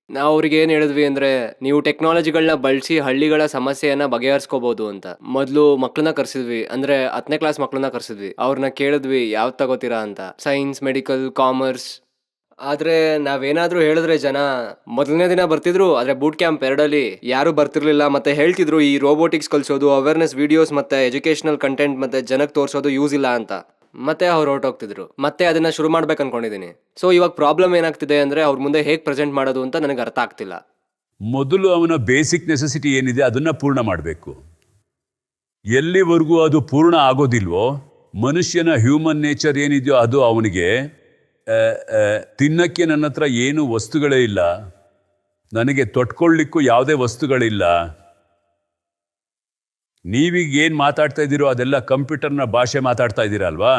ನಾವು ಅವ್ರಿಗೆ ಏನು ಹೇಳಿದ್ವಿ ಅಂದರೆ, ನೀವು ಟೆಕ್ನಾಲಜಿಗಳನ್ನ ಬಳಸಿ ಹಳ್ಳಿಗಳ ಸಮಸ್ಯೆಯನ್ನು ಬಗೆಹರಿಸ್ಕೋಬೋದು ಅಂತ. ಮೊದಲು ಮಕ್ಕಳನ್ನ ಕರೆಸಿದ್ವಿ, ಅಂದರೆ 10ನೇ ಕ್ಲಾಸ್ ಮಕ್ಕಳನ್ನ ಕರೆಸಿದ್ವಿ. ಅವ್ರನ್ನ ಕೇಳಿದ್ವಿ ಯಾವ್ದು ತಗೋತೀರಾ ಅಂತ, ಸೈನ್ಸ್, ಮೆಡಿಕಲ್, ಕಾಮರ್ಸ್. ಆದರೆ ನಾವೇನಾದರೂ ಹೇಳಿದ್ರೆ ಜನ ಮೊದಲನೇ ದಿನ ಬರ್ತಿದ್ರು, ಆದರೆ ಬೂಟ್ ಕ್ಯಾಂಪ್ 2ಅಲ್ಲಿ ಯಾರೂ ಬರ್ತಿರ್ಲಿಲ್ಲ. ಮತ್ತು ಹೇಳ್ತಿದ್ರು ಈ ರೋಬೋಟಿಕ್ಸ್ ಕಲಿಸೋದು, ಅವೇರ್ನೆಸ್ ವಿಡಿಯೋಸ್ ಮತ್ತು ಎಜುಕೇಷನಲ್ ಕಂಟೆಂಟ್ ಮತ್ತು ಜನಕ್ಕೆ ತೋರಿಸೋದು ಯೂಸ್ ಇಲ್ಲ ಅಂತ. ಮತ್ತೆ ಅವ್ರು ಹೊರಟೋಗ್ತಿದ್ರು. ಮತ್ತೆ ಅದನ್ನ ಶುರು ಮಾಡ್ಬೇಕು ಅನ್ಕೊಂಡಿದ್ದೀನಿ. ಸೊ ಇವಾಗ ಪ್ರಾಬ್ಲಮ್ ಏನಾಗ್ತಿದೆ ಅಂದರೆ, ಅವ್ರ ಮುಂದೆ ಹೇಗೆ ಪ್ರೆಸೆಂಟ್ ಮಾಡೋದು ಅಂತ ನನಗೆ ಅರ್ಥ ಆಗ್ತಿಲ್ಲ. ಮೊದಲು ಅವನ ಬೇಸಿಕ್ ನೆಸೆಸಿಟಿ ಏನಿದೆ ಅದನ್ನು ಪೂರ್ಣ ಮಾಡಬೇಕು. ಎಲ್ಲಿವರೆಗೂ ಅದು ಪೂರ್ಣ ಆಗೋದಿಲ್ವೋ, ಮನುಷ್ಯನ ಹ್ಯೂಮನ್ ನೇಚರ್ ಏನಿದೆಯೋ ಅದು ಅವನಿಗೆ ತಿನ್ನಕ್ಕೆ ನನ್ನ ಹತ್ರ ಏನು ವಸ್ತುಗಳೇ ಇಲ್ಲ, ನನಗೆ ತೊಟ್ಕೊಳ್ಳಿಕ್ಕೂ ಯಾವುದೇ ವಸ್ತುಗಳಿಲ್ಲ, ನೀವೀಗ ಏನು ಮಾತಾಡ್ತಾ ಇದ್ದೀರೋ ಅದೆಲ್ಲ ಕಂಪ್ಯೂಟರ್ನ ಭಾಷೆ ಮಾತಾಡ್ತಾ ಇದ್ದೀರಾ ಅಲ್ವಾ?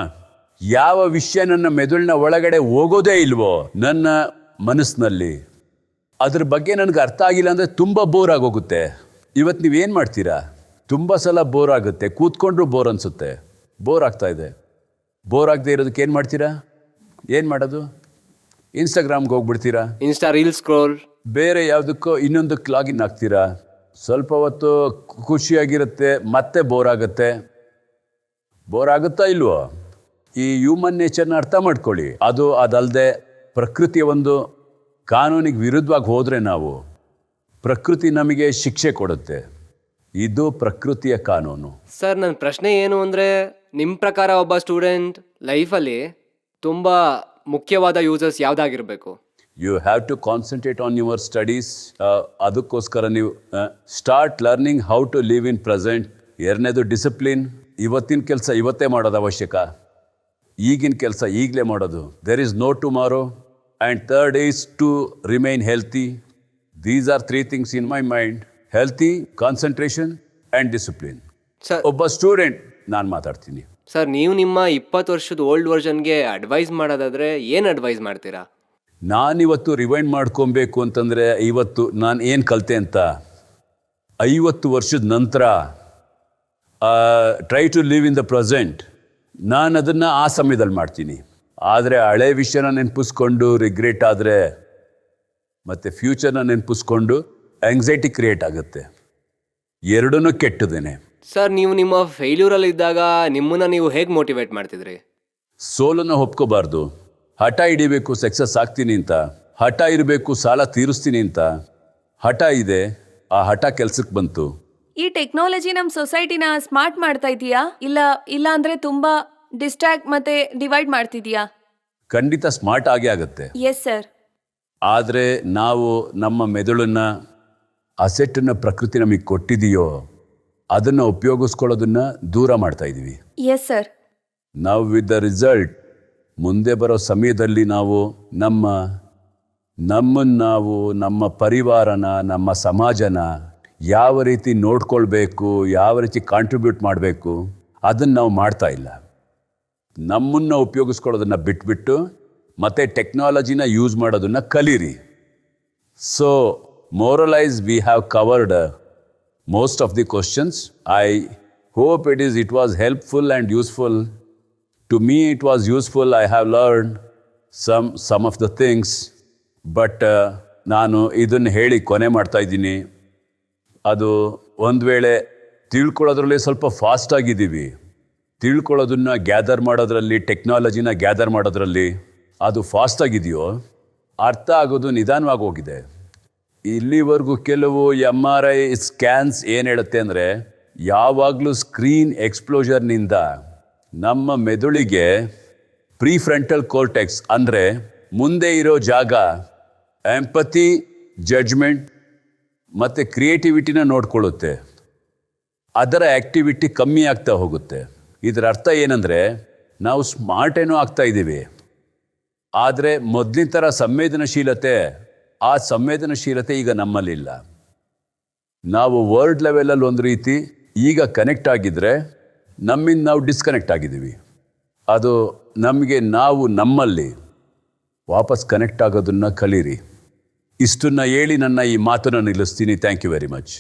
ಯಾವ ವಿಷಯ ನನ್ನ ಮೆದುಳಿನ ಒಳಗಡೆ ಹೋಗೋದೇ ಇಲ್ವೋ ನನ್ನ ಮನಸ್ಸಿನಲ್ಲಿ, ಅದ್ರ ಬಗ್ಗೆ ನನಗೆ ಅರ್ಥ ಆಗಿಲ್ಲ ಅಂದರೆ ತುಂಬ ಬೋರ್ ಆಗೋಗುತ್ತೆ. ಇವತ್ತು ನೀವೇನು ಮಾಡ್ತೀರಾ? ತುಂಬ ಸಲ ಬೋರ್ ಆಗುತ್ತೆ, ಕೂತ್ಕೊಂಡ್ರೂ ಬೋರ್ ಅನಿಸುತ್ತೆ, ಬೋರ್ ಆಗ್ತಾ ಇದೆ. ಬೋರ್ ಆಗದೆ ಇರೋದಕ್ಕೆ ಏನು ಮಾಡ್ತೀರಾ? ಏನು ಮಾಡೋದು? ಇನ್ಸ್ಟಾಗ್ರಾಮ್ಗೆ ಹೋಗ್ಬಿಡ್ತೀರಾ, ಇನ್ಸ್ಟಾ ರೀಲ್ ಸ್ಕ್ರೋಲ್, ಬೇರೆ ಯಾವುದಕ್ಕೋ ಇನ್ನೊಂದಕ್ಕೆ ಲಾಗಿನ್ ಆಗ್ತೀರಾ. ಸ್ವಲ್ಪ ಹೊತ್ತು ಖುಷಿಯಾಗಿರುತ್ತೆ, ಮತ್ತೆ ಬೋರ್ ಆಗುತ್ತೆ. ಬೋರ್ ಆಗುತ್ತಾ ಇಲ್ವೋ? ಈ ಹ್ಯೂಮನ್ ನೇಚರ್ನ ಅರ್ಥ ಮಾಡ್ಕೊಳ್ಳಿ. ಅದಲ್ಲದೆ ಪ್ರಕೃತಿಯ ಒಂದು ಕಾನೂನಿಗೆ ವಿರುದ್ಧವಾಗಿ ಹೋದರೆ ನಾವು ಪ್ರಕೃತಿ ನಮಗೆ ಶಿಕ್ಷೆ ಕೊಡುತ್ತೆ. ಇದು ಪ್ರಕೃತಿಯ ಕಾನೂನು. ಸರ್ ನನ್ನ ಪ್ರಶ್ನೆ ಏನು ಅಂದರೆ, ನಿಮ್ಮ ಪ್ರಕಾರ ಒಬ್ಬ ಸ್ಟೂಡೆಂಟ್ ಲೈಫಲ್ಲಿ ತುಂಬ ಮುಖ್ಯವಾದ ಯೂಸಸ್ ಯಾವುದಾಗಿರಬೇಕು? You have to concentrate on your studies. ಅದಕ್ಕೋಸ್ಕರ ನೀವು start learning how to live in present. ಎರಡನೇದು ಡಿಸಿಪ್ಲಿನ್. ಇವತ್ತಿನ ಕೆಲಸ ಇವತ್ತೇ ಮಾಡೋದು ಅವಶ್ಯಕ. ಈಗಿನ ಕೆಲಸ ಈಗಲೇ ಮಾಡೋದು. There is no tomorrow. And third is to remain healthy. These are 3 things in my mind: healthy, concentration and discipline. Sir ಒಬ್ಬ ಸ್ಟೂಡೆಂಟ್ ನಾನು ಮಾತಾಡ್ತೀನಿ. ಸರ್ ನೀವು ನಿಮ್ಮ 20 ವರ್ಷದ ಓಲ್ಡ್ ವರ್ಷನ್ಗೆ ಅಡ್ವೈಸ್ ಮಾಡೋದಾದರೆ ಏನು ಅಡ್ವೈಸ್ ಮಾಡ್ತೀರಾ? ನಾನಿವತ್ತು ರಿವೈಂಡ್ ಮಾಡ್ಕೊಬೇಕು ಅಂತಂದರೆ ಇವತ್ತು ನಾನು ಏನು ಕಲಿತೆ ಅಂತ 50 ವರ್ಷದ ನಂತರ try to live in the present. ನಾನು ಅದನ್ನು ಆ ಸಮಯದಲ್ಲಿ ಮಾಡ್ತೀನಿ. ಆದರೆ ಹಳೆ ವಿಷಯನ ನೆನಪಿಸ್ಕೊಂಡು ರಿಗ್ರೆಟ್ ಆದರೆ ಮತ್ತು ಫ್ಯೂಚರ್ನ ನೆನಪಿಸ್ಕೊಂಡು ಆಂಗ್ಸೈಟಿ ಕ್ರಿಯೇಟ್ ಆಗುತ್ತೆ. ಎರಡನ್ನೂ ಕೆಟ್ಟದೇನೆ. ಸರ್ ನೀವು ನಿಮ್ಮ ಫೇಲ್ಯೂರಲ್ಲಿ ಇದ್ದಾಗ ನಿಮ್ಮನ್ನು ನೀವು ಹೇಗೆ ಮೋಟಿವೇಟ್ ಮಾಡ್ತಿದ್ರಿ? ಸೋಲನ್ನು ಒಪ್ಕೋಬಾರ್ದು. ಹಠ ಹಿಡಿಬೇಕು, ಸಕ್ಸಸ್ ಆಗ್ತೀನಿ ಅಂತ. ಹಠ ಇರಬೇಕು, ಸಾಲ ತೀರಿಸ್ತೀನಿ ಅಂತ. ಹಠ ಇದೆ, ಆ ಹಠ ಕೆಲ್ಸಕ್ಕೆ ಬಂತು. ಈ ಟೆಕ್ನಾಲಜಿ ನಮ್ಮ ಸೊಸೈಟಿನ ಸ್ಮಾರ್ಟ್ ಮಾಡ್ತಾ ಇದೆಯಾ ಇಲ್ಲ ಅಂದ್ರೆ ತುಂಬಾ ಡಿಸ್ಟ್ರಾಕ್ಟ್ ಮತ್ತೆ ಡಿವೈಡ್ ಮಾಡ್ತಿದ್ಯಾ? ಖಂಡಿತ ಸ್ಮಾರ್ಟ್ ಆಗೇ ಆಗುತ್ತೆ. Yes sir. ಆದರೆ ನಾವು ನಮ್ಮ ಮೆದುಳನ್ನು, ಅಸೆಟ್ಟನ್ನು ಪ್ರಕೃತಿ ನಮಗೆ ಕೊಟ್ಟಿದೆಯೋ ಅದನ್ನು ಉಪಯೋಗಿಸ್ಕೊಳ್ಳೋದನ್ನು ದೂರ ಮಾಡ್ತಾ ಇದ್ದೀವಿ. Yes sir. ನಾವು ವಿತ್ ದ ರಿಸಲ್ಟ್ ಮುಂದೆ ಬರೋ ಸಮಯದಲ್ಲಿ ನಾವು ನಮ್ಮನ್ನು ನಮ್ಮ ಪರಿವಾರನ, ನಮ್ಮ ಸಮಾಜನ ಯಾವ ರೀತಿ ನೋಡ್ಕೊಳ್ಬೇಕು, ಯಾವ ರೀತಿ ಕಾಂಟ್ರಿಬ್ಯೂಟ್ ಮಾಡಬೇಕು, ಅದನ್ನು ನಾವು ಮಾಡ್ತಾ ಇಲ್ಲ. ನಮ್ಮನ್ನು ಉಪಯೋಗಿಸ್ಕೊಳ್ಳೋದನ್ನು ಬಿಟ್ಬಿಟ್ಟು ಮತ್ತು ಟೆಕ್ನಾಲಜಿನ ಯೂಸ್ ಮಾಡೋದನ್ನು ಕಲೀರಿ. So moralize, we have covered most of the questions. I hope it was helpful and useful. To me it was useful. I have learned some of the things. But ನಾನು ಇದನ್ನು ಹೇಳಿ ಕೊನೆ ಮಾಡ್ತಾ ಇದ್ದೀನಿ. ಅದು ಒಂದು ವೇಳೆ ತಿಳ್ಕೊಳ್ಳೋದ್ರಲ್ಲಿ ಸ್ವಲ್ಪ ಫಾಸ್ಟ್ ಆಗಿದ್ದೀವಿ. ತಿಳ್ಕೊಳ್ಳೋದನ್ನು ಗ್ಯಾದರ್ ಮಾಡೋದ್ರಲ್ಲಿ, ಟೆಕ್ನಾಲಜಿನ ಗ್ಯಾದರ್ ಮಾಡೋದ್ರಲ್ಲಿ ಅದು ಫಾಸ್ಟ್ ಆಗಿದೆಯೋ, ಅರ್ಥ ಆಗೋದು ನಿಧಾನವಾಗಿ ಹೋಗಿದೆ. ಇಲ್ಲಿವರೆಗೂ ಕೆಲವು MRI ಸ್ಕ್ಯಾನ್ಸ್ ಏನು ಹೇಳುತ್ತೆ ಅಂದರೆ, ಯಾವಾಗಲೂ ಸ್ಕ್ರೀನ್ ಎಕ್ಸ್ಪ್ಲೋಜರ್ನಿಂದ ನಮ್ಮ ಮೆದುಳಿಗೆ ಪ್ರೀಫ್ರಂಟಲ್ ಕೋರ್ಟೆಕ್ಸ್ ಅಂದರೆ ಮುಂದೆ ಇರೋ ಜಾಗ ಎಂಪತಿ, ಜಡ್ಜ್ಮೆಂಟ್ ಮತ್ತು ಕ್ರಿಯೇಟಿವಿಟಿನ ನೋಡ್ಕೊಳ್ಳುತ್ತೆ. ಅದರ ಆ್ಯಕ್ಟಿವಿಟಿ ಕಮ್ಮಿ ಆಗ್ತಾ ಹೋಗುತ್ತೆ. ಇದರ ಅರ್ಥ ಏನಂದರೆ, ನಾವು ಸ್ಮಾರ್ಟ್ ಏನೋ ಆಗ್ತಾ ಇದ್ದೀವಿ, ಆದರೆ ಮೊದಲಿನ ಥರ ಆ ಸಂವೇದನಶೀಲತೆ ಈಗ ನಮ್ಮಲ್ಲಿಲ್ಲ. ನಾವು ವರ್ಲ್ಡ್ ಲೆವೆಲಲ್ಲಿ ಒಂದು ರೀತಿ ಈಗ ಕನೆಕ್ಟ್ ಆಗಿದ್ದರೆ ನಮ್ಮಿಂದ ನಾವು ಡಿಸ್ಕನೆಕ್ಟ್ ಆಗಿದ್ದೀವಿ. ಅದು ನಮಗೆ ನಮ್ಮಲ್ಲಿ ವಾಪಸ್ ಕನೆಕ್ಟ್ ಆಗೋದನ್ನು ಕಲೀರಿ. ಇಷ್ಟನ್ನು ಹೇಳಿ ನನ್ನ ಈ ಮಾತನ್ನು ನಿಲ್ಲಿಸ್ತೀನಿ. Thank you very much.